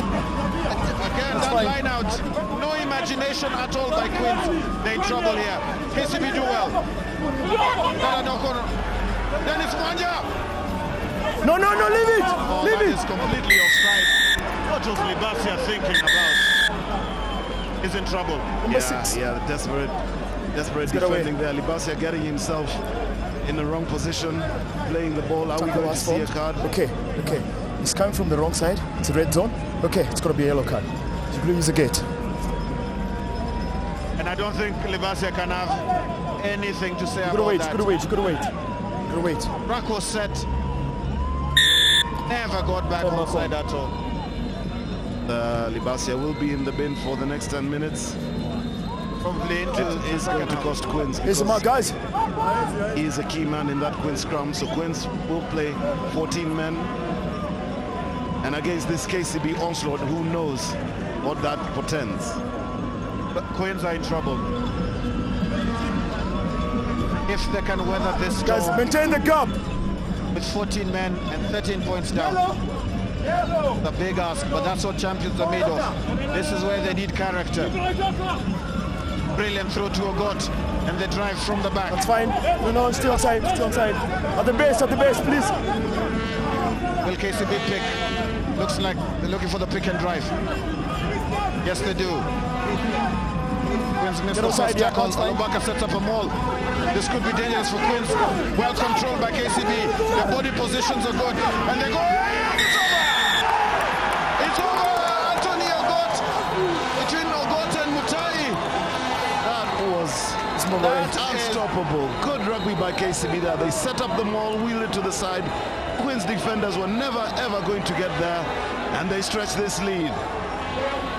Again, that fine. line out, no imagination at all by Quins. They're in trouble here. KCB do well. Dennis Mwanja. No, leave it. Oh, Leave that it. is completely offside. What was Libasia thinking about? He's in trouble. Number 6. Yeah, desperate get away. defending there. Libasia getting himself in the wrong position, playing the ball. Are we going to see a card? Okay. He's coming from the wrong side. It's a red zone. Okay, it's going to be a yellow card. He's going to use a gate. And I don't think Libasia can have anything to say about that. Could wait. Rack was set. Never got back on side at all. Libasia will be in the bin for the next 10 minutes. Probably into It is going to cost Quins Here's the mark, because guys. he is a key man in that Quins scrum. So Quins will play 14 men. And against this KCB onslaught, who knows what that portends. But Quins are in trouble. If they can weather this storm Guys, maintain the gap. with 14 men and 13 points down. The big ask, but that's what champions are made of. This is where they need character. Brilliant throw to Ogot, and they drive from the back. That's fine. No, still outside. At the base, please. Will KCB pick? Looks like they're looking for the pick and drive. Yes, they do. Quins missed the first tackle. Alubaka sets up a maul. This could be dangerous for Quins. Well controlled by KCB. Their body positions are good. And they go, it's over! It's over! Anthony Ogot. Between Ogot and Mutai. That was unstoppable. Good rugby by KCB there. They set up the maul, wheel it to the side. Quins defenders were never ever going to get there, and they stretch this lead.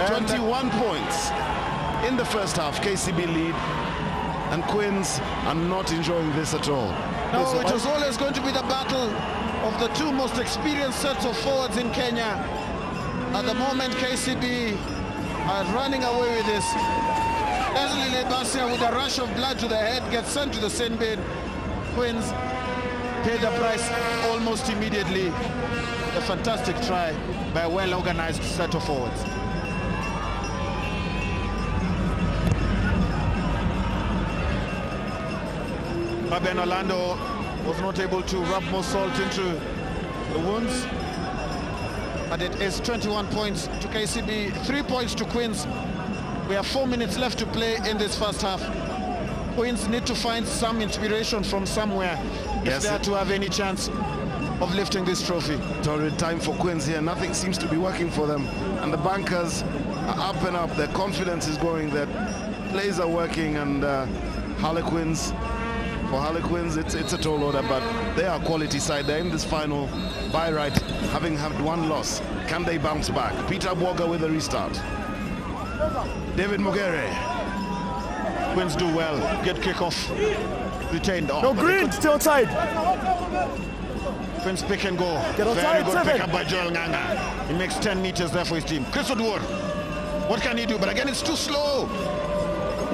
21 points in the first half. KCB lead, and Quins are not enjoying this at all. No, it was always going to be the battle of the two most experienced sets of forwards in Kenya. At the moment, KCB are running away with this. Leslie Libasia, with a rush of blood to the head, gets sent to the sin bin. Quins pay the price almost immediately. A fantastic try by a well-organized set of forwards. Fabian Orlando was not able to rub more salt into the wounds. But it is 21 points to KCB, 3 points to Quins. We have 4 minutes left to play in this first half. Quins need to find some inspiration from somewhere if they are to have any chance of lifting this trophy. Torrid time for Quins here. Nothing seems to be working for them. And the bankers are up and up. Their confidence is growing. Their plays are working. And Harlequins, for Harlequins, it's a tall order, but they are a quality side. They're in this final by right, having had one loss. Can they bounce back? Peter Bwoga with a restart. David Mugere. Quins do well. Get kickoff. Retained. No, Green, still outside. Quins pick and go. Get outside, Very good 7. pick up by Joel Nganga. He makes 10 meters there for his team. Chris Odwar. What can he do? But again, it's too slow.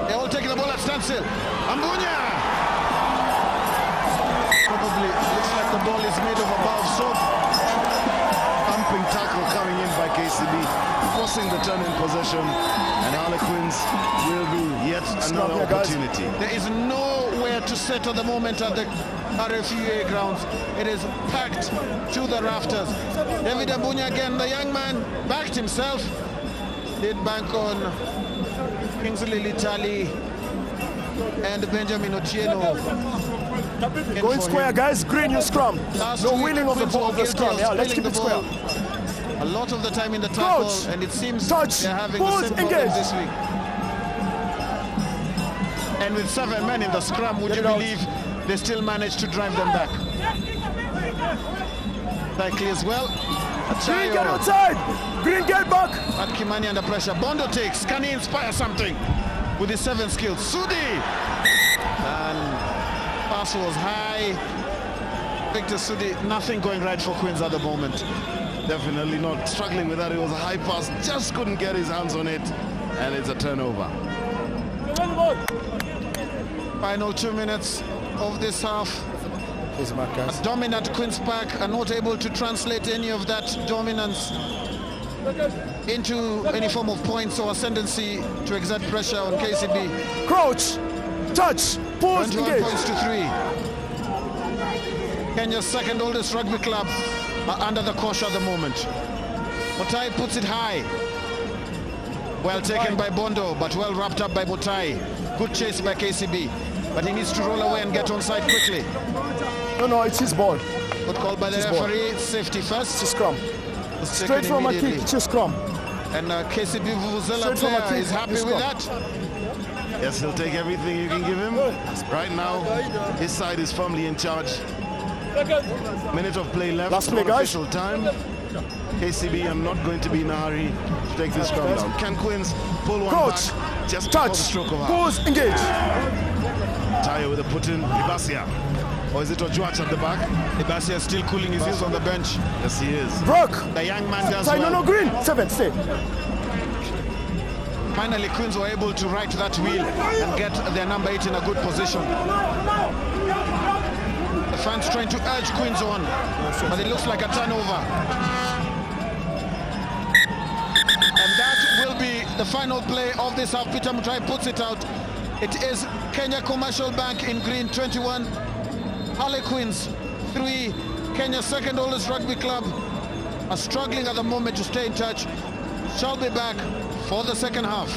They're all taking the ball at standstill. Ambunya. Probably looks like the ball is made of a bar of soap. Pumping tackle coming in by KCB, forcing the turn in possession, and Harlequins will be yet another opportunity. There is nowhere to sit at the moment at the RFUEA grounds. It is packed to the rafters. David Ambunya again, the young man, backed himself. Did bank on Kingsley Litali and Benjamin Otieno. Going square, guys. Green, you scrum. Last No week, winning of the Quins ball were of the guilty scrum. of Yeah, let's spilling keep it the square. ball. a lot of the time in the tackle, Coach. and it seems Touch. they're having Pause. the same problem Engage. this week. And with 7 men in the scrum, would Get you it out. believe they still managed to drive them back? Tightly as well. Green, get Achayo. outside. Green, get back. At Kimani under pressure. Bondo takes. Can he inspire something with his 7 skills? Sudi! And pass was high. Victor Sudi, nothing going right for Queens at the moment. Definitely not. Struggling with that. It was a high pass. Just couldn't get his hands on it. And it's a turnover. Final 2 minutes of this half. Here's Marcus. Dominant Queen's Park are not able to translate any of that dominance into any form of points or ascendancy to exert pressure on KCB. Crouch. Touch. Pause. 21 Engage. points to 3. Kenya's second oldest rugby club are under the cosh at the moment. Botai puts it high. Well taken by Bondo, but well wrapped up by Botai. Good chase by KCB, but he needs to roll away and get on side quickly. No, it's his ball. Good call by the His ball. referee. Safety It's a first. scrum. Was Straight taken from a kick. immediately. It's a scrum. And KCB Vuvuzela Straight from a player kick. is happy It's with gone. that. Yes, he'll take everything you can give him. Right now, his side is firmly in charge. Minute of play left. Last play, guys. Official time. KCB, I'm not going to be in a hurry to take this scrum down. Can Queens pull one Coach. back just before Touch. the stroke of half? Pause. Engage. Tayo with a put-in. Ibasia. Or is it Ojuach at the back? Ibasia still cooling his heels on the bench. Yes, he is. Broke. The young man does Side, well. no, Green. 7. Stay. Finally, Queens were able to right that wheel and get their number 8 in a good position. The fans trying to urge Queens on, but it looks like a turnover. And that will be the final play of this half. Peter Mutai puts it out. It is Kenya Commercial Bank in green, 21. Harlequins, 3. Kenya's second oldest rugby club are struggling at the moment to stay in touch. Shall be back for the second half.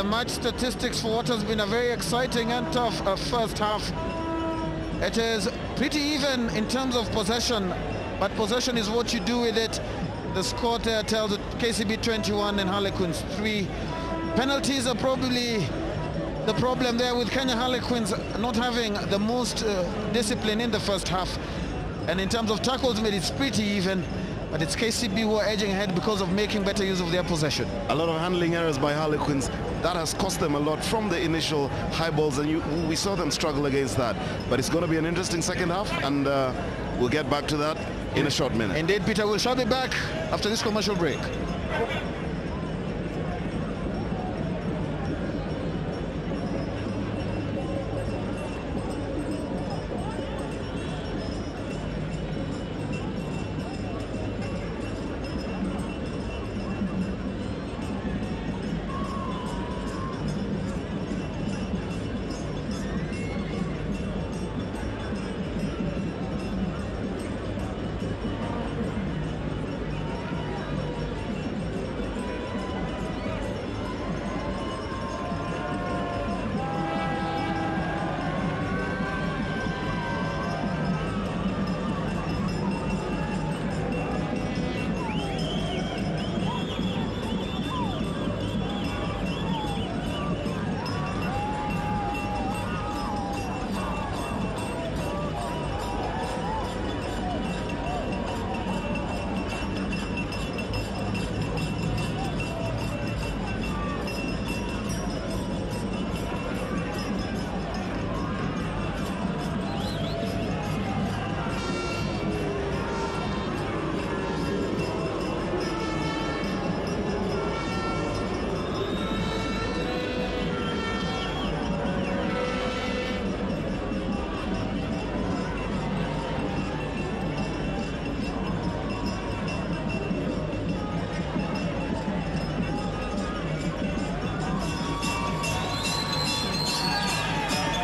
match statistics for what has been a very exciting and tough first half. It is pretty even in terms of possession, but possession is what you do with it. The score there tells it KCB 21 and Harlequins 3. Penalties are probably the problem there, with Kenya Harlequins not having the most discipline in the first half. And in terms of tackles made, it's pretty even, but it's KCB who are edging ahead because of making better use of their possession. A lot of handling errors by Harlequins. That has cost them a lot from the initial high balls, and we saw them struggle against that. But it's going to be an interesting second half, and we'll get back to that in a short minute. Indeed, Peter, we shall be back after this commercial break.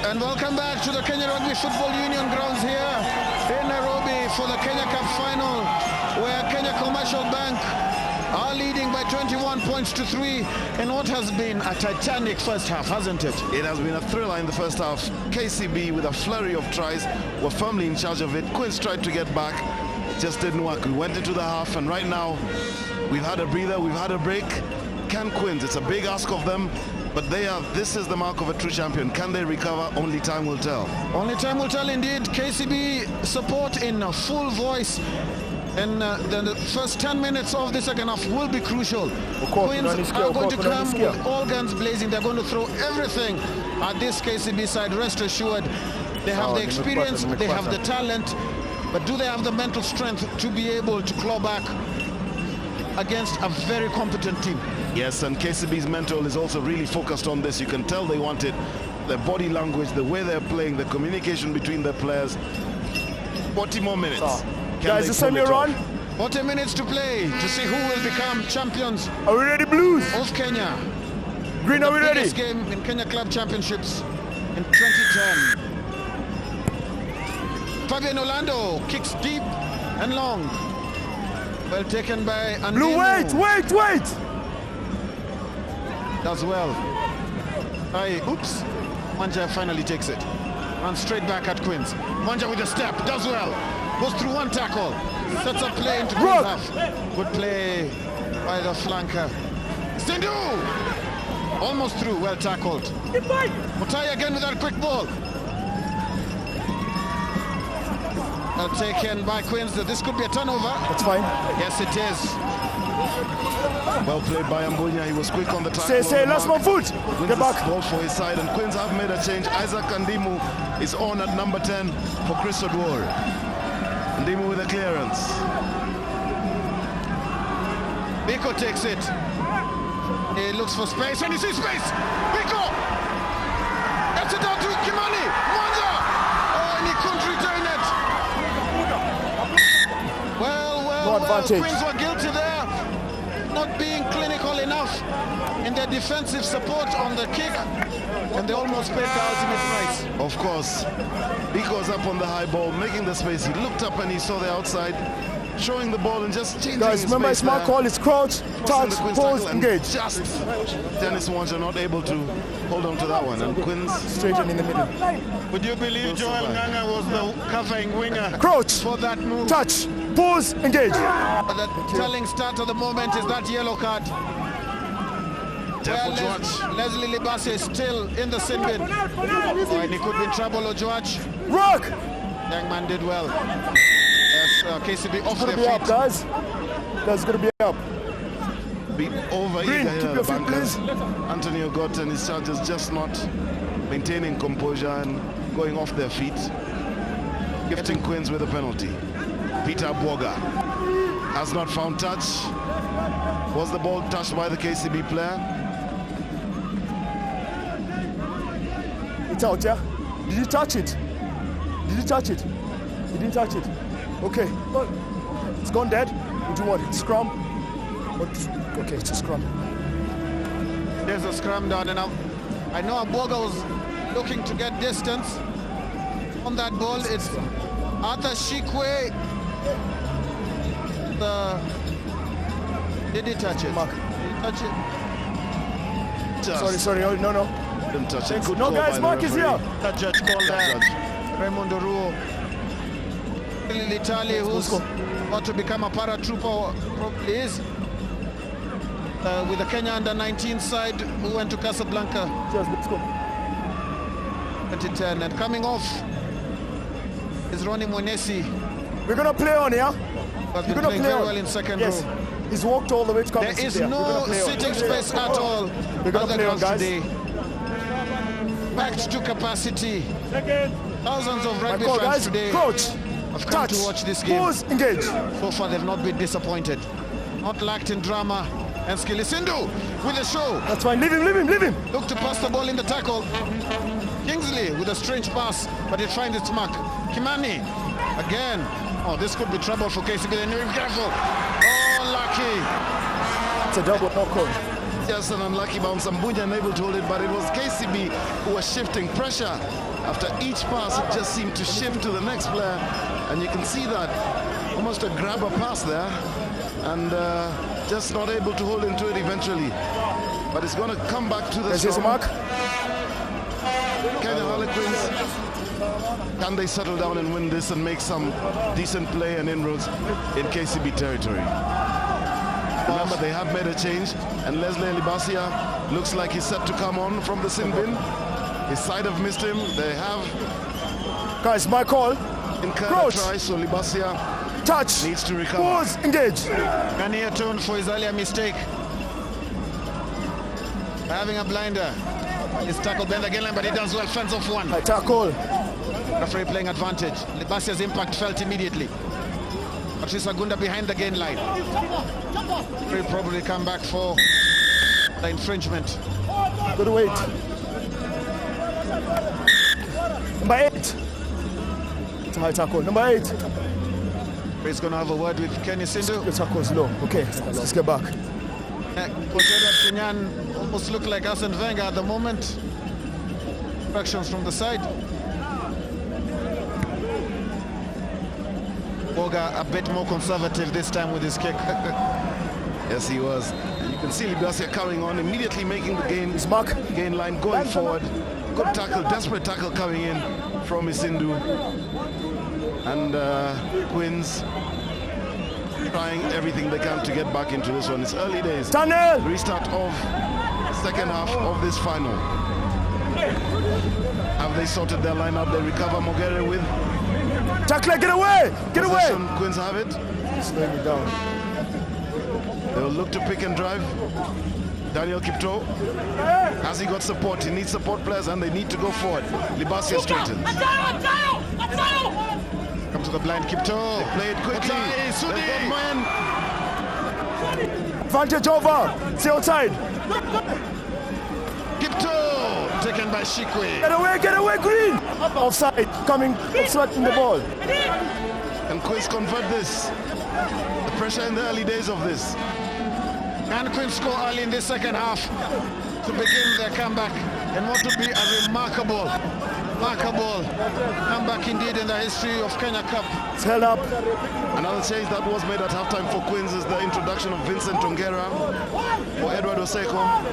And welcome back to the Kenya Rugby Football Union grounds here in Nairobi for the Kenya Cup final, where Kenya Commercial Bank are leading by 21 points to 3 in what has been a titanic first half, hasn't it? It has been a thriller in the first half. KCB, with a flurry of tries, were firmly in charge of it. Quins tried to get back. It just didn't work. We went into the half, and right now we've had a breather, we've had a break. Can Quins? It's a big ask of them. But this is the mark of a true champion. Can they recover? Only time will tell. Only time will tell indeed. KCB support in full voice. And the first 10 minutes of the second half will be crucial. Quins are going to come with all guns blazing. They're going to throw everything at this KCB side. Rest assured, they have the experience, they have the talent, but do they have the mental strength to be able to claw back against a very competent team? Yes, and KCB's mental is also really focused on this. You can tell they want it. Their body language, the way they're playing, the communication between their players. 40 more minutes. Guys, the semi run. 40 minutes to play to see who will become champions. Are we ready, Blues? Of Kenya. Green, are we ready? This game in Kenya Club Championships in 2010. Fabian Orlando kicks deep and long. Well taken by Andino. Blue, wait! Does well. Oops. Manja finally takes it. Runs straight back at Quins. Manja with a step. Does well. Goes through one tackle. Sets up play into Quins half. Good play by the flanker. Zindu! Almost through. Well tackled. Mutai again with that quick ball. Well taken by Quins. This could be a turnover. That's fine. Yes, it is. Well played by Ambunya. He was quick on the tackle. Say, last one foot. Get back. Ball for his side, and Quins have made a change. Isaac Ndimu is on at number 10 for Chris Odwar. Ndimu with a clearance. Biko takes it. He looks for space, and he sees space. Biko! Gets it down to Kimani. Mwanza! Oh, and he couldn't retain it. Well, Quins were guilty there. Not being clinical enough in their defensive support on the kick, and they almost paid the ultimate price. Of course, Biko's up on the high ball, making the space. He looked up and he saw the outside. showing the ball and just changing Guys, his remember pace it's my there. call. It's crouch, touch, The Queen's pose, tackle, and engage. Just Dennis Wanja not able to hold on to that one, and Quins Straight in the middle. Would you believe Joel Nganga was the covering winger Crouch, for that move? touch, pose, engage. The telling start of the moment is that yellow card. Jeff Well, Ojuach. Leslie Libase is still in the sin bin. Oh, and he could be in trouble, Ojuach. Rock. Young man did well. Yes, KCB off It's gonna their be up, feet. guys. Guys, gonna be up. Be over Green, eager keep here, your the feet, bankers. Antonio Gott and his charges just not maintaining composure and going off their feet, gifting Queens with a penalty. Peter Boga has not found touch. Was the ball touched by the KCB player? It's out, yeah? Did you touch it? Did you touch it? You didn't touch it. Okay. Well, it's gone dead. What do you want? Scrum? Okay, it's a scrum. There's a scrum down, and I know Aboga was looking to get distance on that ball. It's Arthur Shikwe. Did he touch it? Mark. Did he touch it? Just Sorry. Oh, no. didn't touch it. Good No, call guys, by Mark the is referee. here. That judge called That that. judge. Raimondo Ruo. Litali, who's about to become a paratrooper, probably is. With the Kenya under-19 side, who went to Casablanca Just let's go. 2010. And coming off is Ronnie Mwenesi, We're gonna play on here. who has We're been gonna playing play very on. well in second Yes. row. He's walked all the way to come and There sit is there. We're gonna no play on. sitting space at all. We're gonna at the play on, grounds guys. today. Packed to capacity. Thousands of My rugby call, fans guys. today Coach. have come Touch. to watch this game. Pose, engage. So far, they've not been disappointed. Not lacked in drama and skill. Sindu with a show. That's fine. Leave him. Look to pass the ball in the tackle. Kingsley with a strange pass, but it finds its mark. Kimani again. Oh, this could be trouble for KCB. They need to be careful. Oh, lucky. It's a double knock-on. Just an unlucky bounce. Mbunya unable to hold it, but it was KCB who was shifting pressure. After each pass, it just seemed to shift to the next player. And you can see that almost a grabber pass there. And just not able to hold into it eventually. But it's going to come back to the There's his strong mark. Kenya Harlequins. Can they settle down and win this and make some decent play and inroads in KCB territory? Remember, they have made a change, and Leslie Libasia looks like he's set to come on from the sin bin. His side have missed him. They have Guys, my call. incurred Crouch. a try, so Libasia Touch. needs to recover. Pose, engage. Can he atone for his earlier mistake? Having a blinder. His tackle bend again, but he does well. Fends off one. High tackle. Referee playing advantage. Libasia's impact felt immediately. Patrice Agunda behind the gain line. Referee probably come back for the infringement. Good wait. Number 8. It's a high tackle. Number 8. He's going to have a word with Kenny Sindu. The tackle's low. Okay, let's get back. Coach Edward Kenyan almost look like Arsene Wenger at the moment. Corrections from the side. Boga a bit more conservative this time with his kick. Yes, he was. And you can see Libasia coming on, immediately making the gain. His mark. Gain line going forward. Good tackle, desperate tackle coming in from Isindu. And Quins trying everything they can to get back into this one. It's early days. Tunnel. Restart of second half of this final. Have they sorted their lineup? They recover Mogere with Tackler, get away. Get away. possession. Quins have it. Slowing it down. They will look to pick and drive. Daniel Kipto. Has he got support? He needs support players and they need to go forward. Libasia straightens. Come to the blind Kipto. Play it quickly. Otai, Sudi. They've got Moyen. Advantage over. Stay outside. Kipto taken by Shikwe. Get away, Green. Offside. Coming, obstructing the ball. And Quins convert this. The pressure in the early days of this. Can Quins score early in this second half to begin their comeback in what would be a remarkable Remarkable comeback indeed in the history of Kenya Cup. It's held up. Another change that was made at halftime for Queens is the introduction of Vincent Ongera for Edward Oseko.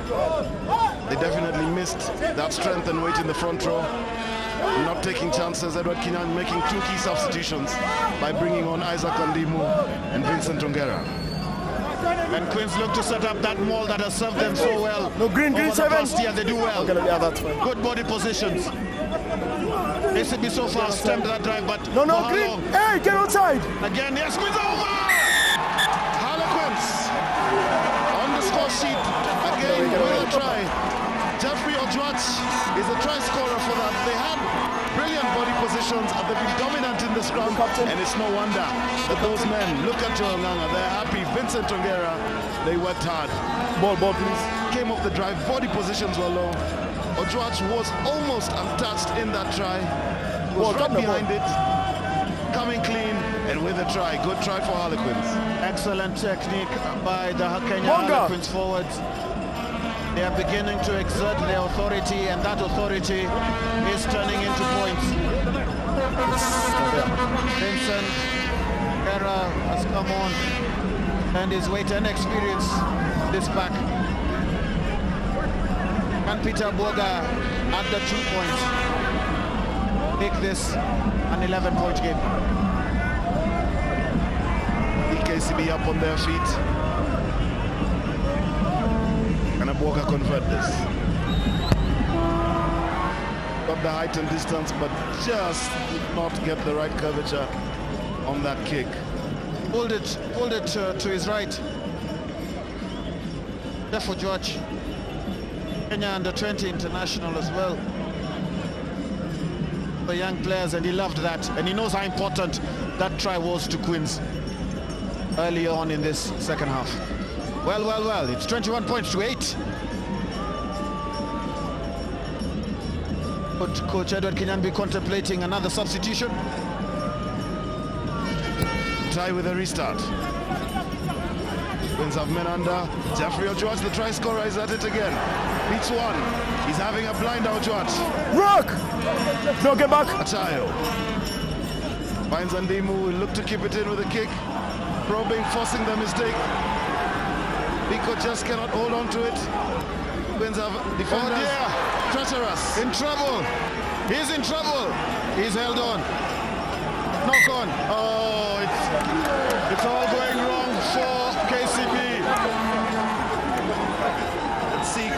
They definitely missed that strength and weight in the front row. Not taking chances, Edward Kinyan making 2 key substitutions by bringing on Isaac Andimu and Vincent Ongera. And Queens look to set up that mold that has served them so well. No, green, over the 7. past year, they do well. Okay, yeah, that's fine. Good body positions. KCB so far stemmed that drive, but No, for how green. long? Hey, get outside. Again, yes, Queens over! Harlequins on the score sheet again with a try. Jeffrey Ojwach is a try scorer for that. They had brilliant body positions and they've been dominant in the scrum, and it's no wonder that those men, look at Joel Nganga, they're happy. Vincent Ongera, they worked hard. Ball, please. Came off the drive, body positions were low. Ojwach was almost untouched in that try. Was right behind it, coming clean and with a try. Good try for Harlequins. Excellent technique by the Kenya Bonga. Harlequins forwards. They are beginning to exert their authority, and that authority is turning into points. Vincent Ongera has come on, and his weight and experience this back. Can Peter Boga add the 2 points? Make this an 11-point game. KCB up on their feet. Can Boga convert this? Got the height and distance, but just did not get the right curvature on that kick. Pulled it to his right. Therefore, George, Kenya under-20 international as well. The young players, and he loved that, and he knows how important that try was to Queens early on in this second half. Well, it's 21 points to 8. Could Coach Edward Kinyan be contemplating another substitution? Try with a restart. Queens have men under. Jeffrey Ojwach, the try scorer, is at it again. Beats one. He's having a blind Ojwach. Rock! No, get back. Achayo. Finds Andimu, will look to keep it in with a kick. Probing, forcing the mistake. Biko just cannot hold on to it. Queens have defenders. Oh dear. Treacherous. In trouble. He's in trouble. He's held on. Knock on. Oh, it's all going wrong for KCB.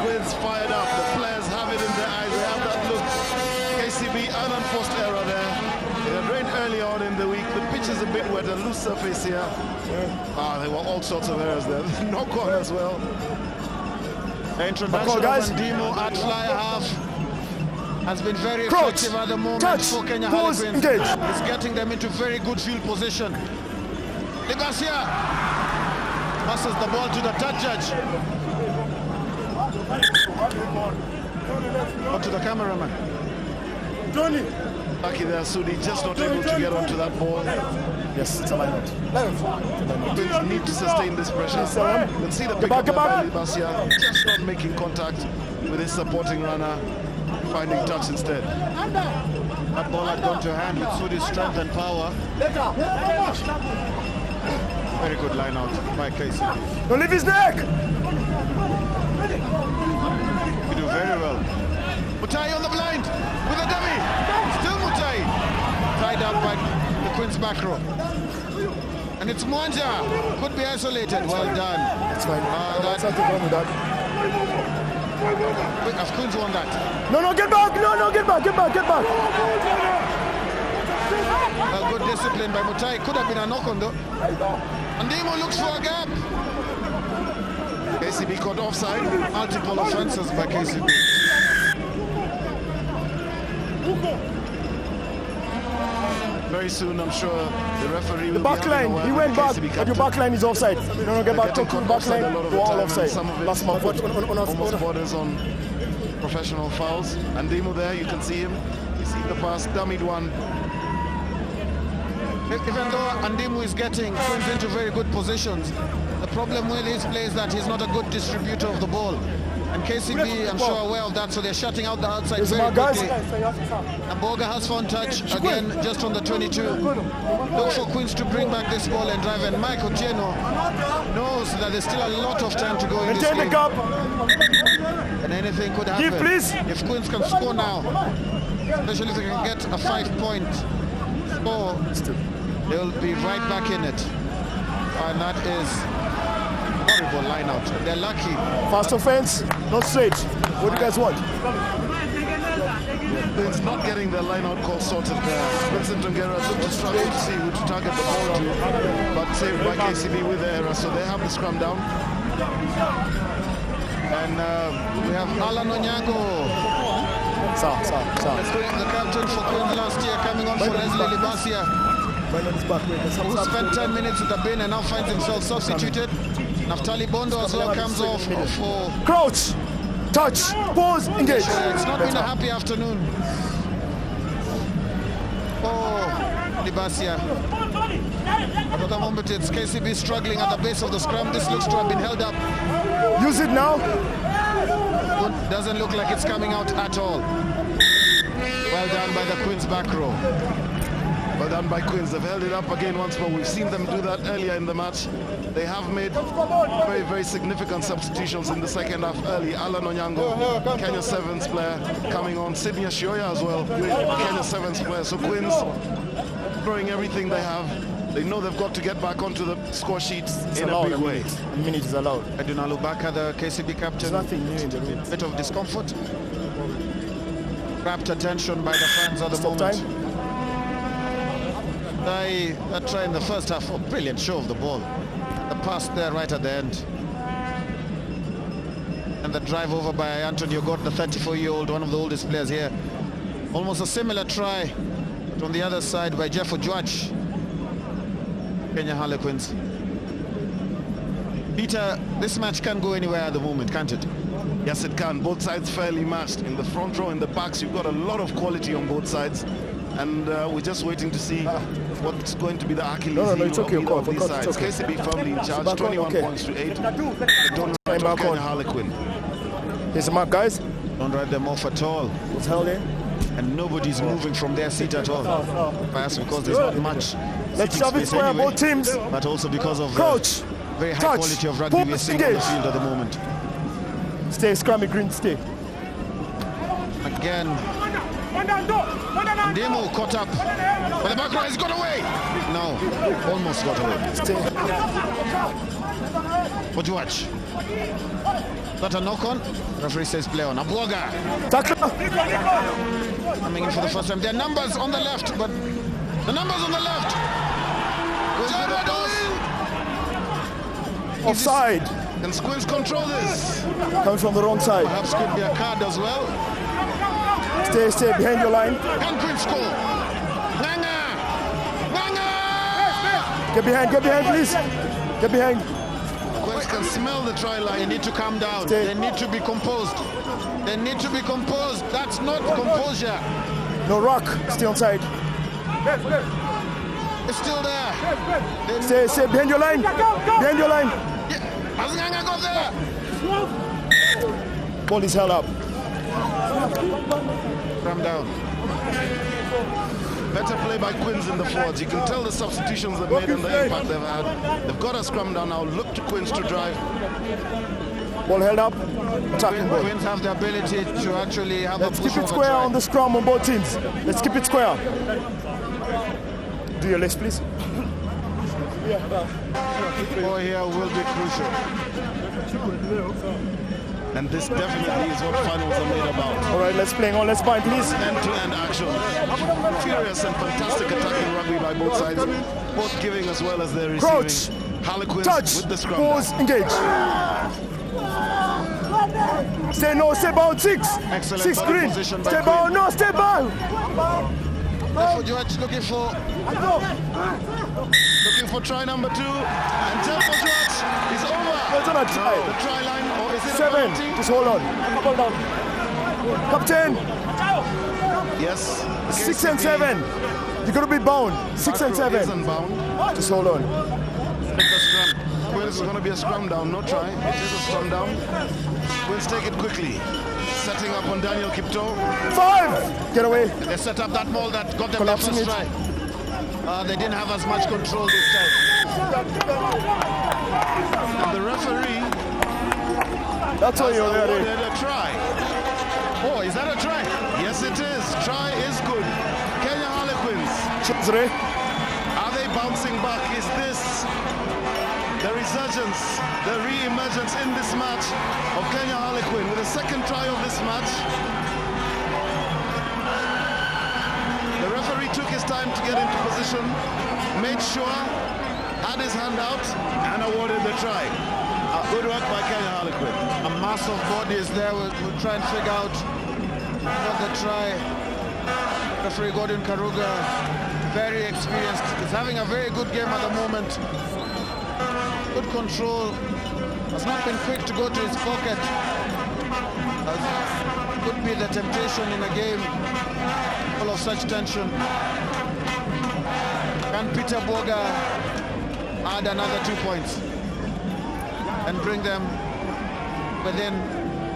Queens fired up. The players have it in their eyes. They have that look. KCB, an unforced error there. It had rained early on in the week. The pitch is a bit wet, a loose surface here. There were all sorts of errors there. Knock on as well. The introduction of Andimu at fly half has been very effective at the moment for Kenya Harlequins. It's getting them into very good field position. Libasia passes the ball to the touch judge. Or to the cameraman. Johnny. Lucky there, Sudi, just not able to get onto that ball. Yes, it's a line. Queens need to sustain this pressure. Let's see the pick up by Libasia, just not making contact with his supporting runner, finding touch instead. That ball had gone to hand with Sudi's strength and power. Very good line out by KCB. Don't leave his neck! You do very well. Mutai on the blind with a dummy. Still Mutai. Tied up by the Queens back row. And it's Mwanja. Could be isolated. Well done. That's fine. That's nothing wrong with that. Have Queens won that? No, get back! No, get back! Well, good discipline by Mutai. Could have been a knock on though. Andimu looks for a gap. KCB caught offside. Multiple offenses by KCB. Very soon, I'm sure the referee will The back line, he went back, but your back line is offside. No, get back to the back line, go all offside. Some of it Last month, almost borders on professional fouls. Andimu there, you can see him. You see the pass, dummied one. Even though Andimu is getting Queens into very good positions, the problem with his play is that he's not a good distributor of the ball. And KCB, I'm sure, aware of that, so they're shutting out the outside There's very my guys. quickly. Aboga has found touch again, just on the 22. Look for Queens to bring back this ball and drive, and Mike Otieno knows that there's still a lot of time to go in this Maintain the game. gap. And anything could happen. Give, please. If Queens can score now, especially if they can get a 5-point score, they'll be right back in it. And that is horrible line out. They're lucky. Fast offense, not straight. What do you guys want? Queens not getting their line-out call sorted there. Vincent Ongera just struggling to see who to target the ball to, but saved by KCB with the error, so they have the scrum down. And We have Alan Onyango, the captain for Queens last year, coming on for Leslie Libasia, who spent 10 minutes at the bin and now finds himself substituted. Naftali Bondo as well comes off for... Crouch, touch, pause, engage. It's not been a happy afternoon. Oh, Libasia. At the moment, it's KCB struggling at the base of the scrum. This looks to have been held up. Use it now. Doesn't look like it's coming out at all. Well done by the Queens back row. Well done by Queens. They've held it up again once more. We've seen them do that earlier in the match. They have made very, very significant substitutions in the second half early. Alan Onyango, Kenya Sevens player, coming on. Sydney Ashioya as well, Kenya Sevens player. So Queens throwing everything they have. They know they've got to get back onto the score sheets in a big way. A minute is allowed. Eduna Lubaka, the KCB captain. There's nothing new in the room. Bit of discomfort. Rapt attention by the fans at the Stop moment. time. That try in the first half, a brilliant show of the ball. The pass there right at the end. And the drive over by Anthony Ogot, the 34-year-old, one of the oldest players here. Almost a similar try, but on the other side by Jeff Ojwach. Kenya Harlequins. Peter, this match can go anywhere at the moment, can't it? Yes, it can. Both sides fairly matched. In the front row, in the backs, you've got a lot of quality on both sides. And we're just waiting to see what's going to be the Achilles heel it's okay, of either of these sides. it's okay. KCB firmly in charge, 21 points to 8. Don't write off Kenya Harlequin. Here's the mark, guys. Don't write them off at all. What's held in? And nobody's moving from their seat at all. Perhaps because there's not much Let's seating shove it space square, anyway, both teams. but also because of Coach, the very high touch, quality of rugby we're pause, seeing on the engage. field at the moment. Stay, scrummy green, stay. Again, Ndemo caught up, but the back row has got away. No, almost got away. Stay. What you watch? Got a knock on. Referee says play on. Aboga Tackle. coming in for the first time. There are numbers on the left, but the numbers on the left. Offside. Can Queens control this? Comes from the wrong side. Perhaps could be a card as well. Stay behind your line. Can Queens score? Nganga! Nganga! Get behind, please. Get behind. Queens can smell the try They line. need to calm down. Stay. They need to be composed. They need to be composed. That's not composure. No rock. Stay on side. It's still there. Stay behind your line. Behind your line. Has Nganga got there? Ball is held up. Calm down. Better play by Queens in the forwards. You can tell the substitutions they've made and the impact they've had. They've got a scrum down now. Look to Queens to drive. Ball held up. Attacking ball. Queens have the ability to actually have Let's a keep push it over square try. on the scrum on both teams. Let's keep it square. Do your list, please. Ball here will be crucial. And this definitely is what finals are made about. All right, let's play on. Let's bind, please. End-to-end action. Furious and fantastic attacking rugby by both sides. Both giving as well as they're receiving. Crouch. Harlequins Touch. with the scrum. Pause. Engage. Stay bound. 6. Excellent 6 body green. position by Stay bound. No, stay bound. Therefore, George looking for Looking for try number 2. And Jeff Ojwach is over. It's on a try. No, the try line. Or is it a 7. penalty? Just hold on. Captain. Yes. 6 and 7. You're going to be bound. 6 and 7. Isn't bound. Just hold on. the scrum. Quins is going to be a scrum down, no try. It is a scrum down. Quins take it quickly. Setting up on Daniel Kipto. 5! Get away. They set up that ball that got them the Collapsing first it. try. They didn't have as much control this time. And the referee That's why you're there. awarded a try. Oh, is that a try? Yes, it is. Try is good. Kenya Harlequins. Chizre. Are they bouncing back? Is this the resurgence, the re-emergence in this match of Kenya Harlequin with the second try of this match? The referee took his time to get into position, made sure, had his hand out, and awarded the try. Good work by Kenya Harlequin. A mass of bodies there. We'll try and figure out what the try. Referee Gordon Karuga, very experienced. He's having a very good game at the moment. Good control. Has not been quick to go to his pocket. Could be the temptation in a game full of such tension. Can Peter Boga add another 2 points and bring them within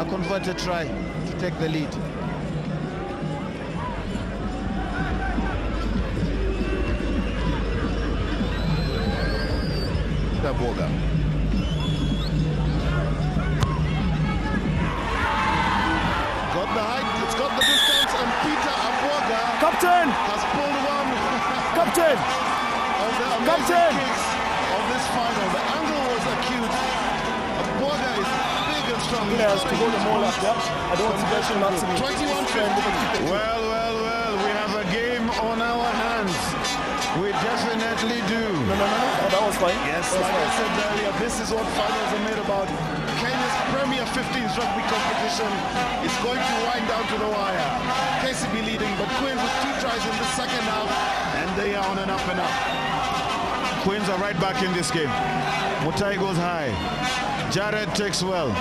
a converted try to take the lead? Boga. Got the height, it's got the distance, and Peter Aboga Captain! has pulled one Captain! of the amazing kicks of this final. The angle was acute. Aboga is big and strong. He has to go the more like that. I don't want to get him up to me. 21-15. Well, we have a game on our hands. We definitely do. No, that was fine. Yes, That was like I fine. said earlier, this is what finals are made about. Kenya's Premier 15s rugby competition is going to wind down to the wire. KCB leading, but Quins with 2 tries in the second half, and they are on an up and up. Quins are right back in this game. Mutai goes high. Jared takes well.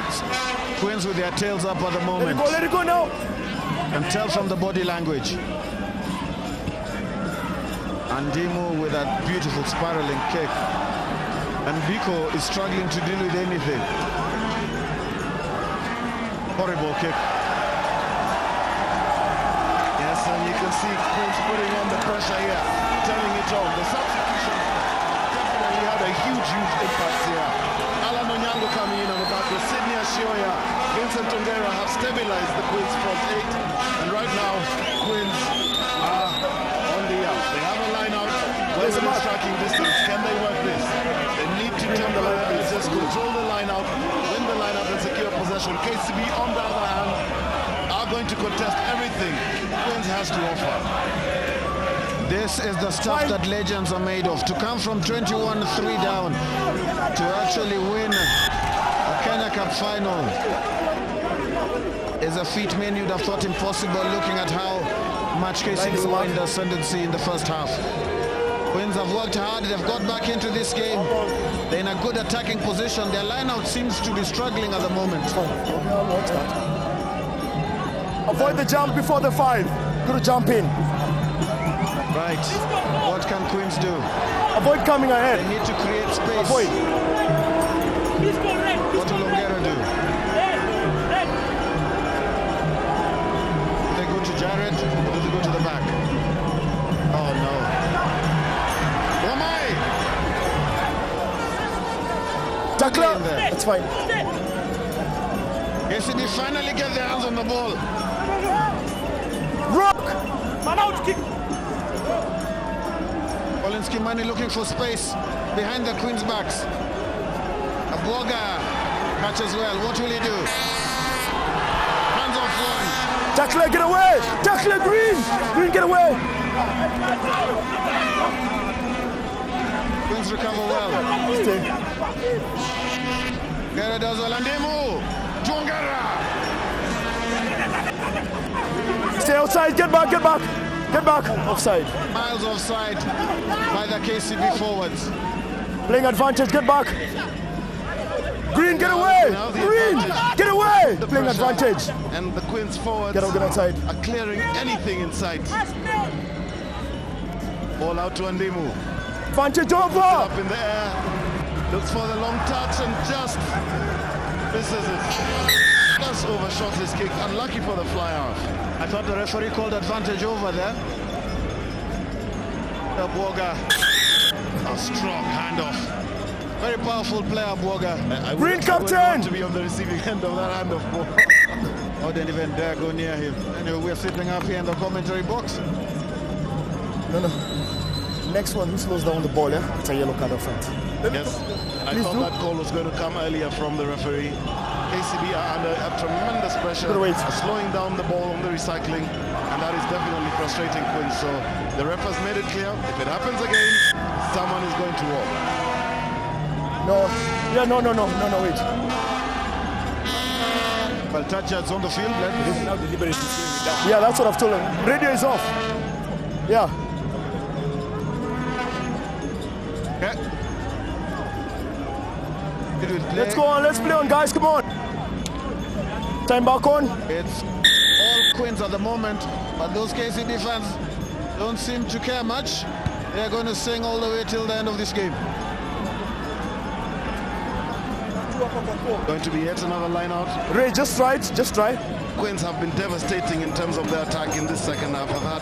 It's Quins with their tails up at the moment. Let it go now. Can tell from the body language. Andimu with that beautiful spiraling kick. And Biko is struggling to deal with anything. Horrible kick. Yes, and you can see Quins putting on the pressure here, turning it on. The substitution definitely had a huge impact here. Alan Onyango coming in on the back with Sydney Ashioya, Vincent Tongera have stabilized the Quins front 8, and right now Quins are on the up. They have a line out well within striking distance. Can they work this? They need to temporarily just control the line out, win the line out and secure possession. KCB on the other hand are going to contest everything Quins has to offer. This is the stuff that legends are made of. To come from 21-3 down to actually win a Kenya Cup final is a feat many would have thought impossible, looking at how much KCB were in the ascendancy in the first half. Quins have worked hard. They've got back into this game. They're in a good attacking position. Their line-out seems to be struggling at the moment. Avoid the jump before the 5. Good jump in. Right. What can Quins do? Avoid coming ahead. They need to create space. Avoid. What will Ongera do? Do they go to Jared or do they go to the back? Oh no. Wamai! Tackler. There. That's fine. KCB finally get their hands on the ball. Rock. Man out, kick. Collins Kimani looking for space behind the Quins' backs. Aboga catches well. What will he do? Hands off one. Tackler, get away. Tackler, Green. Green, get away. Quins recover well. Stay. Gera does well. Andimu. Tongera. Stay outside. Get back. Get back. Get back. Offside. Miles offside by the KCB forwards. Playing advantage. Get back. Green, get away. Now the Green, advantage. get away. The Playing pressure. advantage. And the Quins forwards Get outside. are clearing anything in sight. Ball out to Andimu. Advantage over. Up in the air. Looks for the long touch and just misses it. Just overshot his kick. Unlucky for the fly out. I thought the referee called advantage over there. Abwoga, a strong handoff. Very powerful player, Abwoga. Green captain! To be on the receiving end of that handoff ball. I didn't even dare go near him. Anyway, we're sitting up here in the commentary box. No. Next one, who slows down the ball, yeah? It's a yellow card up front. Yes, I thought that call was going to come earlier from the referee. KCB are under a tremendous pressure, slowing down the ball on the recycling, and that is definitely frustrating Queens. So the ref has made it clear, if it happens again, someone is going to walk. No, wait. Well, touches on the field. Yeah, that's what I've told him. Radio is off. Yeah. Okay. Let's go on, let's play on, guys, come on. Time back on. It's all Queens at the moment, but those KCB fans don't seem to care much. They're going to sing all the way till the end of this game. Going to be yet another line out. Ray, just try it, just try. Queens have been devastating in terms of their attack in this second half. Have had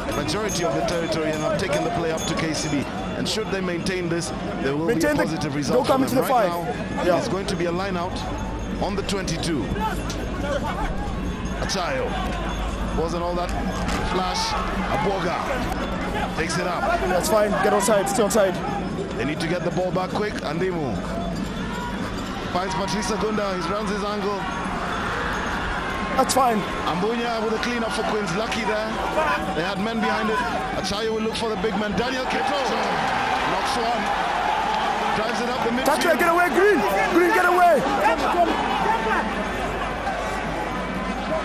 the majority of the territory and have taken the play up to KCB. And should they maintain this, there will be a positive result. Don't come into the right five. Now, it's going to be a line out on the 22. Achayo. Wasn't all that flash. Abwoga takes it up. That's fine, get outside, stay outside. They need to get the ball back quick. Andimu finds Patrice Gunda, he rounds his angle. That's fine. Ambunya with a clean up for Queens, lucky there. They had men behind it. Achayo will look for the big man. Daniel Keto knocks one. Drives it up the midfield. Touch it, get away, Green! Green, get away!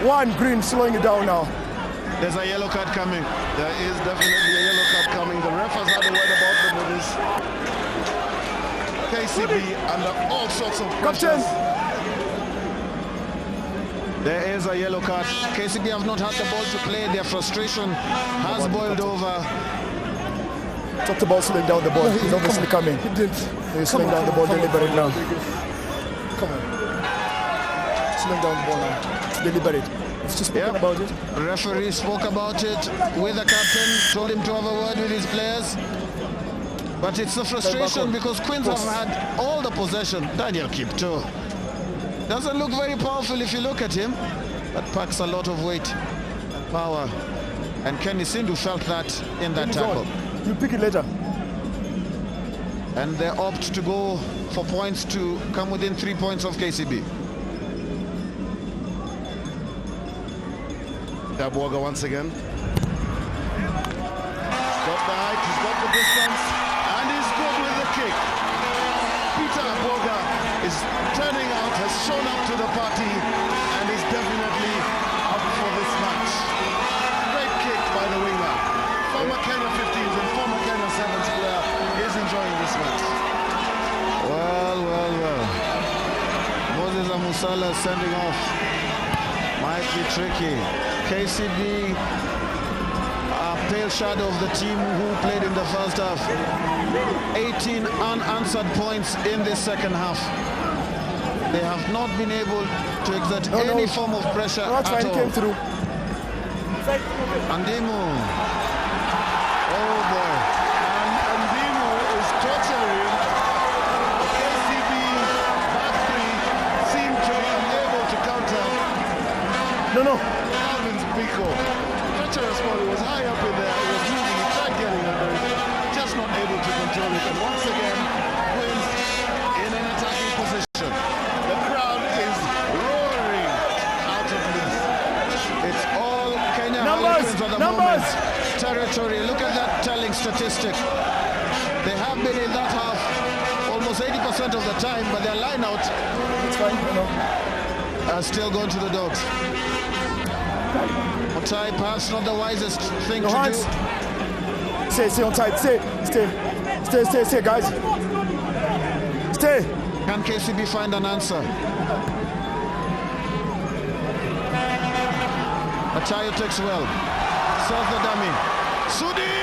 One, Green slowing it down now. There's a yellow card coming. There is definitely a yellow card coming. The ref has had a word about them with this. KCB under all sorts of pressures. There is a yellow card. KCB have not had the ball to play. Their frustration has boiled over. Talked about slowing down the ball. He's obviously coming. He did. He's slowing down the ball deliberate now. Come on. Slowing down the ball now. It's deliberate. It's just spoken about it. The referee spoke about it with the captain, told him to have a word with his players. But it's the frustration because Queens have had all the possession. Daniel Kipto doesn't look very powerful if you look at him, but packs a lot of weight and power. And Kenny Sindhu felt that in that tackle. You pick it later. And they opt to go for points to come within 3 points of KCB. Abwoga once again. Got the height, he's got the distance, and he's good with the kick. Peter Abwoga is turning out, has shown up to the party, and is definitely up for this match. Great kick by the winger. Former Kenya 15s and former Kenya 7s player is enjoying this match. Well. Moses Amusala sending off. Might be tricky. KCB, a pale shadow of the team who played in the first half. 18 unanswered points in this second half. They have not been able to exert any form of pressure at all. Came through. Andimu. Oh boy. And Andimu is torturing. KCB back three seem to be unable to counter. No. Pico. Treacherous ball, it was high up in there, it was moving, he tried getting under it, just not able to control it. And once again, Queens in an attacking position. The crowd is roaring out of this. It's all Kenya Harlequins at the moment. Territory. Look at that telling statistic. They have been in that half almost 80% of the time, but their line out has still gone to the dogs. Otai, perhaps not the wisest thing to do. Stay on tight. Stay, guys. Stay. Can KCB find an answer? Achayo takes well. Serves the dummy. Sudi!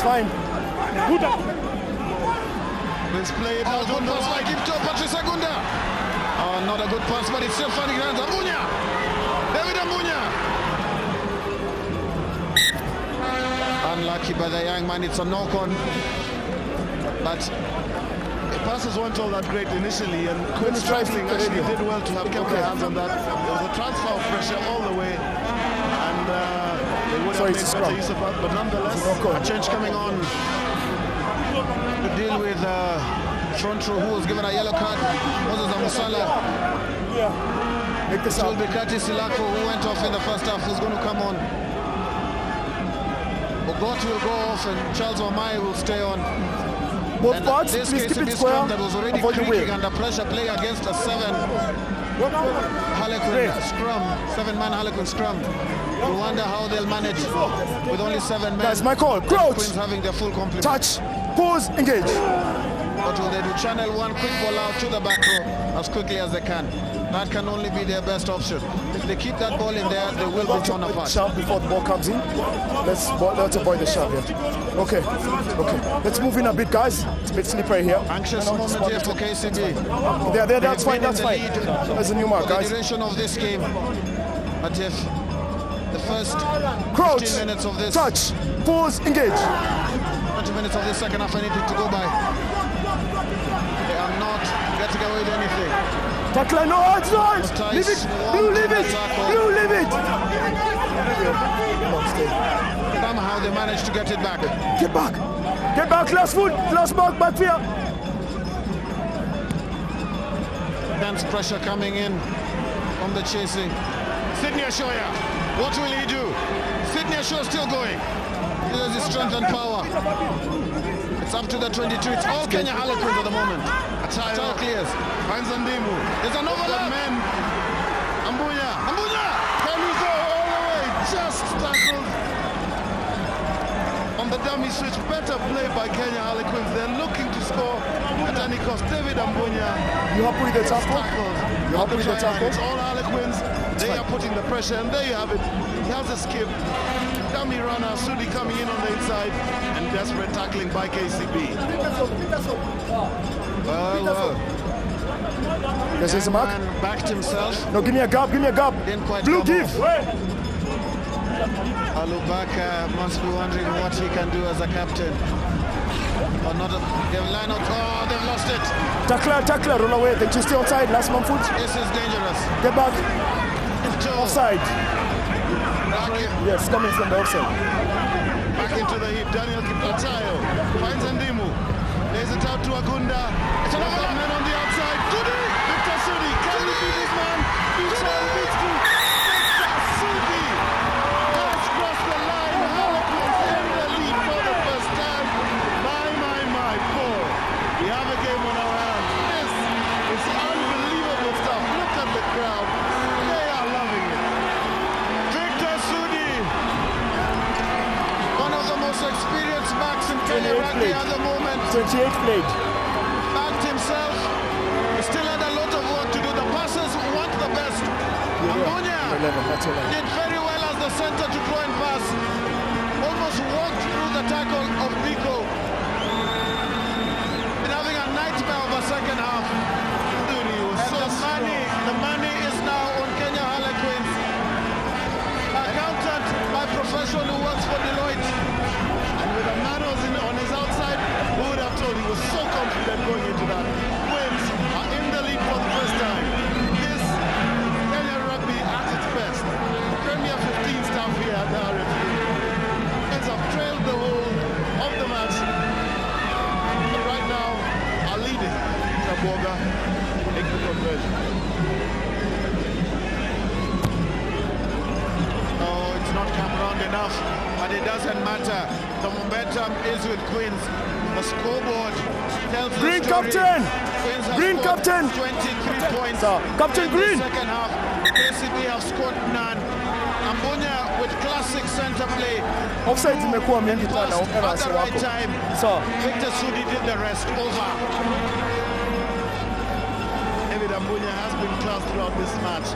fine. Let's play it out Good on the pass by right. Gipto, Patrice Agunda. Oh, not a good pass, but it's still finding hands. Ambunya! David Ambunya! Unlucky by the young man, it's a knock-on. But The passes weren't all that great initially, and Queen's Traveling actually did well to have kept their hands on that. There was a transfer of pressure all the way, and they would have made better use of that. But nonetheless, a change coming on to deal with front row, who was given a yellow card. Moses Amusala. Make this It will up. be Curtis Silako, who went off in the first half, who's going to come on. Ogot will go off and Charles Omai will stay on. Both And parts, this please keep KCB it square. scrum that was already Avoid the creaking wheel. under pressure, playing against a seven-man Harlequin scrum. You wonder how they'll manage with only 7 men. That's my call. Crouch. Queens having their full complement. Touch. Pause. Engage. What will they do? Channel one quick ball out to the back row as quickly as they can. That can only be their best option. If they keep that ball in there, they will be torn apart. Sharp before the ball comes in. Let's avoid the sharp here. Okay. Let's move in a bit, guys. It's a bit slippery here. Anxious moment here for KCB. There. That's fine. They've That's been fine. in the lead There's a new mark, for the guys. duration of this game. But if the first Crouch. 15 minutes of this, Touch. Pause. Engage. 20 minutes of this second half, I need it to go by. They are not getting away with anything. Tackle. No hands. No hands. Leave it. Blue, leave it. Blue, leave it. Somehow they managed to get it back. Get back. Get back. Last foot. Last mark. Back here. Dense pressure coming in from the chasing. Sydney Ashoya, what will he do? Sydney Ashoya still going. He has his strength and power. It's up to the 22. It's all Kenya Harlequins at the moment. Atayo clears. Finds Ndimu. There's an overlap. Men. Ambunya. Can he go all the way? Just tackled on the dummy switch. Better play by Kenya Harlequins. They're looking to score at any cost. David Ambunya. You happy with the tackle? You happy with the tackle? It's all Harlequins. They are putting the pressure, and there you have it. He has a skip. Dummy runner, Sudi coming in on the inside, and desperate tackling by KCB. Well. This is a mark. Man backed himself. No, give me a gap. Didn't quite Blue, come give. Alubaka must be wondering what he can do as a captain. Or not. They've lined out. Oh, they've lost it. Tackler, roll away. Then you stay outside. Last man foot. This is dangerous. Get back. Into Offside. back, Yes, coming from the offside. Back into the hip, Daniel Atayo finds Ndimu. Lays it out to Agunda. It's another man on the outside. Sudi! Victor Sudi. Can he beat this man? Victor Sudi has crossed the line. Harlequins in the lead for the first time. My, Paul. We have a game on our hands. This is unbelievable stuff. Look at the crowd. They are loving it. Victor Sudi, one of the most experienced backs in Kenya rugby at the moment. 28 played. Backed himself. He still had a lot of work to do. The passers want the best. Ambunya did very well as the center to try and pass. Almost walked through the tackle of Biko. Been having a nightmare of a second half. The money is now on Kenya Harlequins. Accountant by profession who works for Deloitte. And with a man on his outside, who would have told he was so confident going into that. Queens are in the lead for the first time. This Kenya rugby at its best. Premier 15 staff here at the RFUEA. Queens have trailed the whole of the match. But right now are leading. Chaboga make the conversion. Oh, it's not come round enough, but it doesn't matter. The momentum is with Queens. The scoreboard tells the Green story. captain! Queens have Green scored captain! 23 points. Captain in Green! The second half, KCB have scored none. Ambunya with classic center play. Offside imekuwa mingi sana. At the right time. Sawa. Victor Sudi did the rest. Over. David Ambunya has been class throughout this match.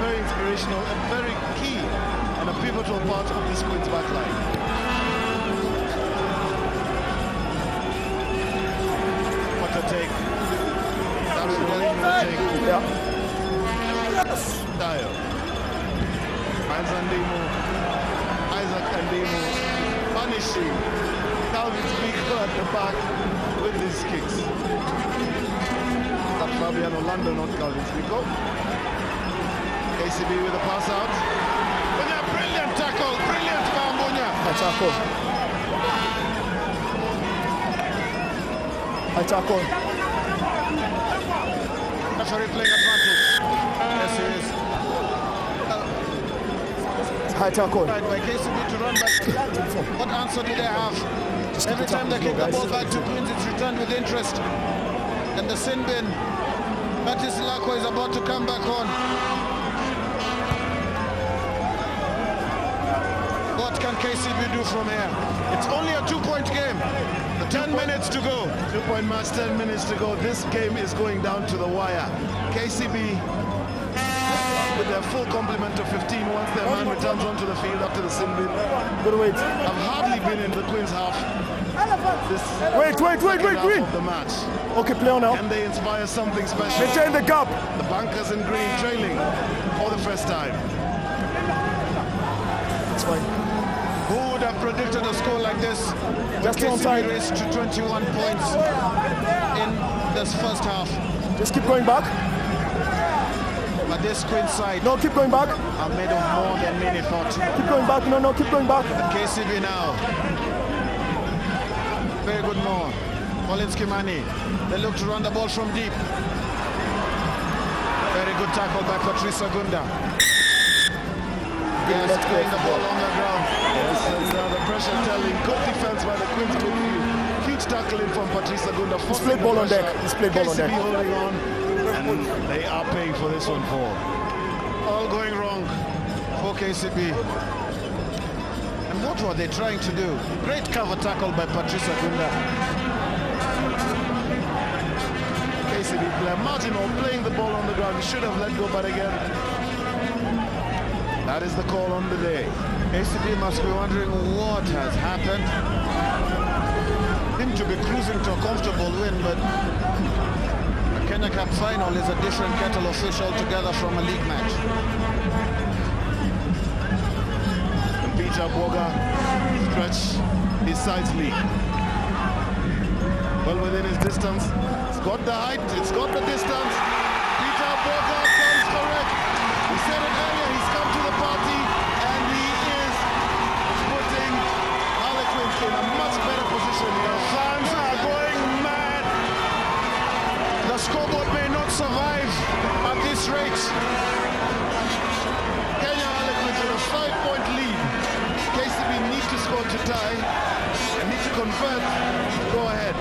Very inspirational and very key and a pivotal part of this Queen's backline. punishing Calvin's Vico at the back with his kicks. That's Fabian Orlando, not Calvin's Vico. KCB with a pass out. Bunya, brilliant tackle, brilliant foul, Bunya. High tackle. High tackle. Referee playing advantage. Yes, he is. High tackle. Right by KCB to run back. What answer do they have? Every time they kick the ball back to Queens, it's returned with interest. And the sin bin, Batis Lako is about to come back on. What can KCB do from here? It's only a 2-point game. 10 minutes to go. 2-point match, 10 minutes to go. This game is going down to the wire. KCB with their full complement of 15 once their man returns onto the field after the sin bin. Good wait. Have hardly been in the Queens half. This Wait, half Green. of the match. Okay, play on now. Can they inspire something special? Maintain the gap. The Bankers in green trailing for the first time. It's fine. Who would have predicted a score like this? Just on time. KCB raised to 21 points in this first half. Just keep going back. But this Queens side No, keep going back. are made of more than many thought. Keep going back. No, keep going back. KCB now. Very good more. Collins Kimani. They look to run the ball from deep. Very good tackle by Patrice Agunda. Yes, playing the ball on the ground. Yes, and the pressure telling. Good defense by the Queens midfield. Huge tackling from Patrice Agunda. Display ball on deck. Display ball on KCB deck. holding on. And they are paying for this one for. All going wrong for KCB. And what were they trying to do? Great cover tackle by Patrice Agunda. KCB player marginal playing the ball on the ground. He should have let go, but again, that is the call on the day. KCB must be wondering what has happened. Seem to be cruising to a comfortable win, but a Kenya Cup final is a different kettle of fish altogether from a league match. Peter Boga stretch his sides lead. Well within his distance. It's got the height, it's got the distance. Peter Boga comes correct. We said it earlier, he's come to the party and he is putting Harlequins in a much better position here. Fans are going mad. The scoreboard may not survive at this rate. Kenya Harlequins with a 5-point lead. KCB need to score to tie and need to convert to go ahead.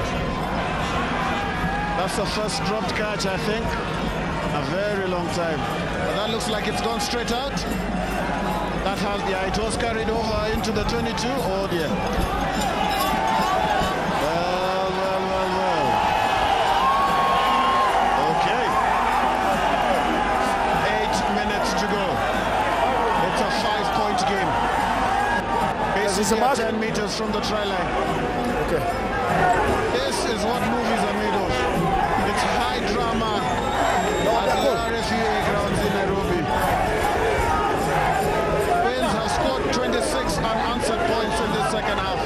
That's the first dropped catch, I think. A very long time. But that looks like it's gone straight out. That has, yeah, it was carried over into the 22. Oh dear. Well. Okay. 8 minutes to go. It's a 5-point game. Basically 10 meters from the try line. Okay. This is what movies are made of. It's high drama at the RFUEA Ground in Nairobi. Queens have scored 26 unanswered points in the second half.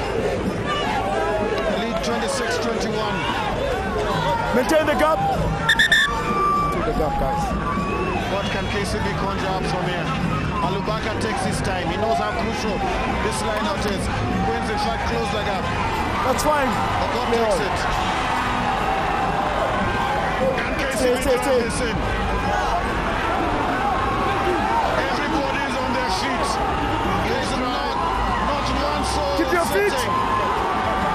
Lead 26-21. Maintain the gap. Maintain the gap, guys. What can KCB conjure up from here? Alubaka takes his time. He knows how crucial this lineout is. Queens, in fact, close the gap. That's fine. God takes it. Can KCB drive this in? Everybody's on their feet. There's not one soul. Keep your feet. sitting.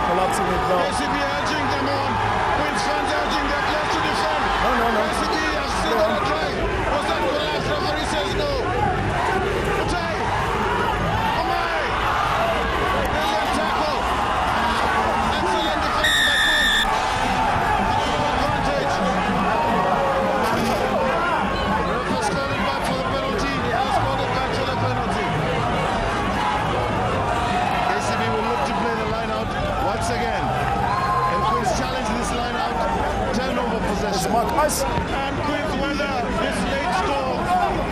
Collapsing it down. KCB urging them on. Queens fans urging their players to defend. No. KCB has still got a try. Was that collapse? Referee says no. Utai. Omai. Brilliant tackle. Excellent defense by Queens. Advantage. Ref has called it back for the penalty. He has called it back for the penalty. KCB will look to play the line out once again. And Queens challenge this line out. Turnover possession. Mark us. And Queens weather this late score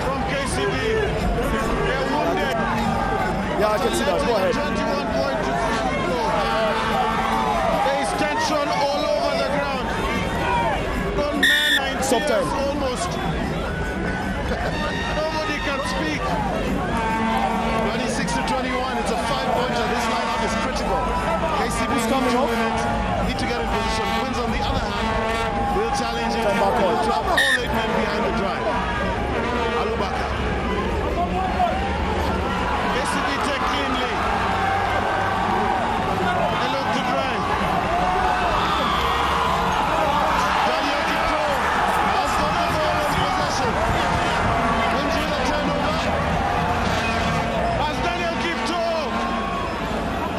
from KCB. They're wounded. Yeah, I can see that. Go ahead. 21 points. time. Almost. Nobody can speak. 26 to 21. It's a 5-pointer. This lineup is critical. KCB need coming to off? win it. Need to get in position. Quins, on the other hand, will challenge it. Time back on. To have all 8 men behind the drive. Alubaka. KCB take cleanly. They look to drive. Daniel Kipto has got the ball in possession. Quins with a turnover. As Daniel Kipto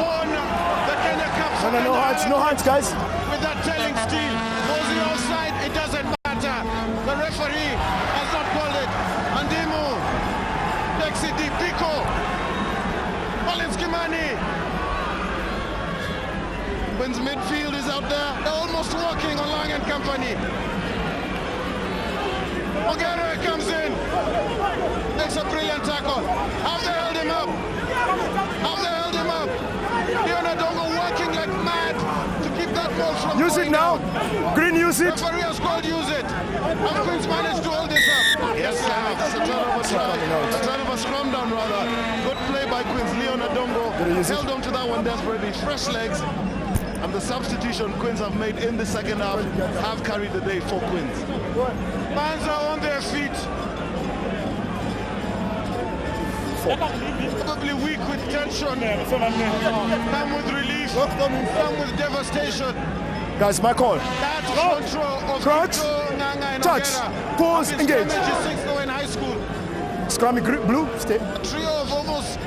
won the Kenya Cup. No hands, guys. With that telling steal. Was he offside? It doesn't matter. The referee has not called it. Andimu takes it deep. Pico. Collins Kimani. Quins midfield is out there. They're almost walking on Lang and company. Ogere comes in. Makes a brilliant tackle. Have they held him up? Have they held him up? Leonardongo working like mad to keep that ball from Use going it now. down. Green, use it. Referee has called use it. Have Quins managed to hold this up? Yes, it's a turnover try. A turnover scrum down rather. Good play by Quins. Leon Adongo held on to that one desperately. Fresh legs. And the substitution Quins have made in the second half have carried the day for Quins. Fans are on their feet. Probably weak with tension. Some with relief. Some with devastation. Guys, my call. That front row of Crouch. Kipto, Nganga and Touch. Ogera Pause. have been Engage. scrimmages since they were in high school. Scrummy grip, blue. Stay. A trio of almost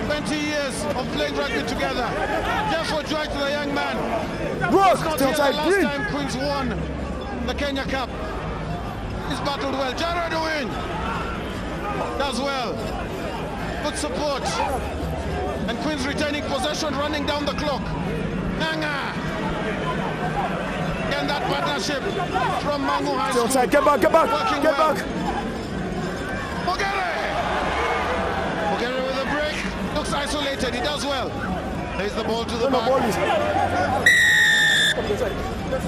20 years of playing rugby together. Therefore, joy to the young man. Rock. It's not Stay here the outside. last Green. time Quins won the Kenya Cup. He's battled well. Jared Owen does well. Good support. And Quins retaining possession, running down the clock. Nanga. And that partnership from Mangu High Stay School. outside. Get back. Get back. Working Get well. back. Ogere. Ogere with a break. Looks isolated. He does well. There's the ball to the No back. ball is.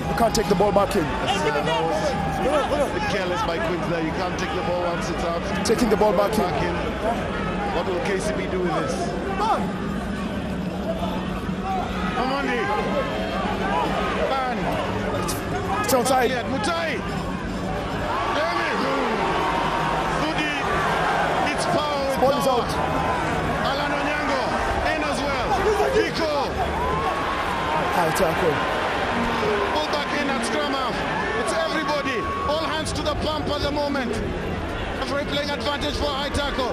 You can't take the ball back in. A bit careless by Quins there. You can't take the ball once it's out. Taking the ball back in. Back in. What will KCB do with this? Amandi. Ban. Stay outside. Cleared. Mutai. Demi. Sudi. It's power with Ball is power. out. Alan Onyango. In as well. Pico. High tackle. Pull back in at scrum half. It's everybody. All hands to the pump at the moment. Referee playing advantage for a high tackle.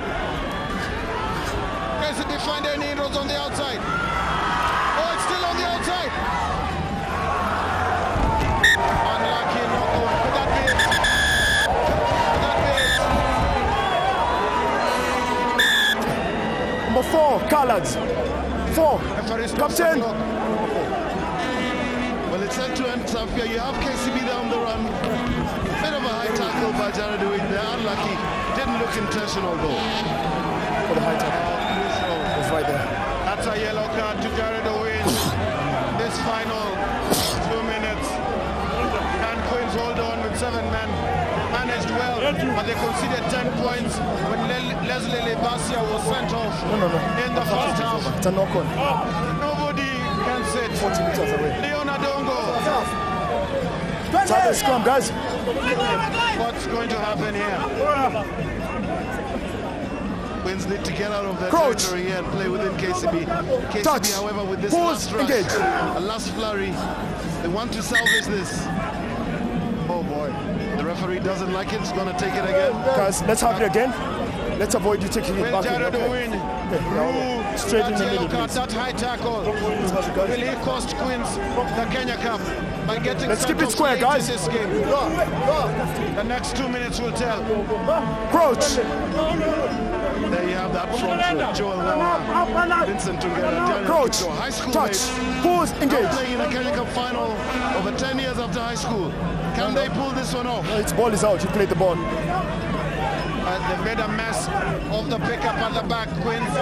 KCB find any inroads on the outside. Oh, it's still on the outside. Unlucky, no goal. Could that be it? Could that be it? Number 4, Collards. 4. Referee stops the Captain. clock. Well, it's set to end, Safia. You have KCB down the run. Bit of a high tackle by Jared Wing there. Unlucky. Didn't look intentional though. For the high tackle. It's right there. That's a yellow card to Jared Owen. This final 2 minutes. And Quins hold on with 7 men. Managed well, but they conceded 10 points when Leslie Lebasia was sent off in the first half. It's a knock on. Nobody can sit. 40 meters away. Leonardongo. Start the scrum, guys. What's going to happen here? Quins need to get out of their Crouch. territory here and play within KCB. KCB, Touch. however, with this Pause. last rush, Engage. a last flurry, they want to salvage this. Oh boy. The referee doesn't like it. He's going to take it again. Guys, let's have it again. Let's avoid you taking it Will back in. Jared Okay. Owen rule Straight in that the yellow middle, card, please. that high tackle? Will he cost Quins the Kenya Cup by getting Let's keep sent it off square, late guys. in this game? The next 2 minutes will tell. Crouch. There you have that front row. Joel Nganga, Vincent Tungera, Daniel Crouch. Kipto, high school Touch. mates, Pause. Engage. playing in the Kenya Cup final over 10 years after high school. Can they pull this one off? Its ball is out. You played the ball. They made a mess of the pickup at the back. Quins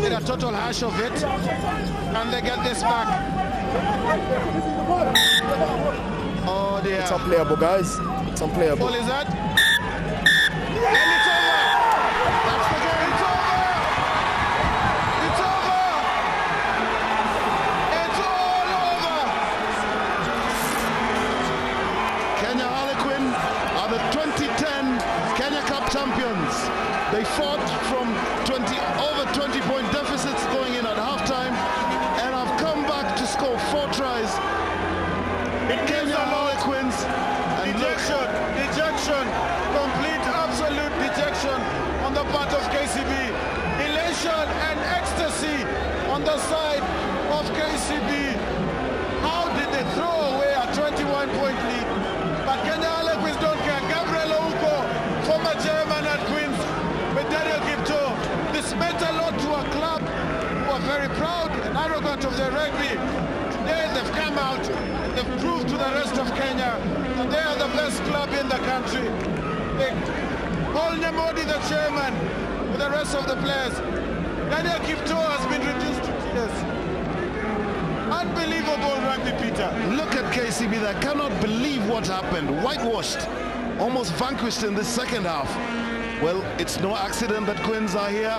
did a total hash of it. And they get this back. Oh dear. It's unplayable, guys. It's unplayable. Ball is that? And it's over! That's the game. It's over! It's over! It's all over! Kenya Harlequin are the 2010 Kenya Cup champions. They fought from over 20-point deficits going in at halftime and have come back to score 4 tries. Kenya Harlequins. Dejection, complete, absolute dejection on the part of KCB. Elation and ecstasy on the side of KCB. How did they throw away a 21-point lead? But Kenya Harlequins don't care. Gabriel Ouko, former chairman at Queens, with Daniel Kipto, this meant a lot to a club who are very proud and arrogant of their rugby. Today they've come out and they've proved to the rest of Kenya that they are the best club in the country. Paul Nyamodi, the chairman, with the rest of the players. Daniel Kipto has been reduced to tears. Unbelievable rugby, Peter. Look at KCB. They cannot believe what happened. Whitewashed, almost vanquished in this second half. Well, it's no accident that Queens are here.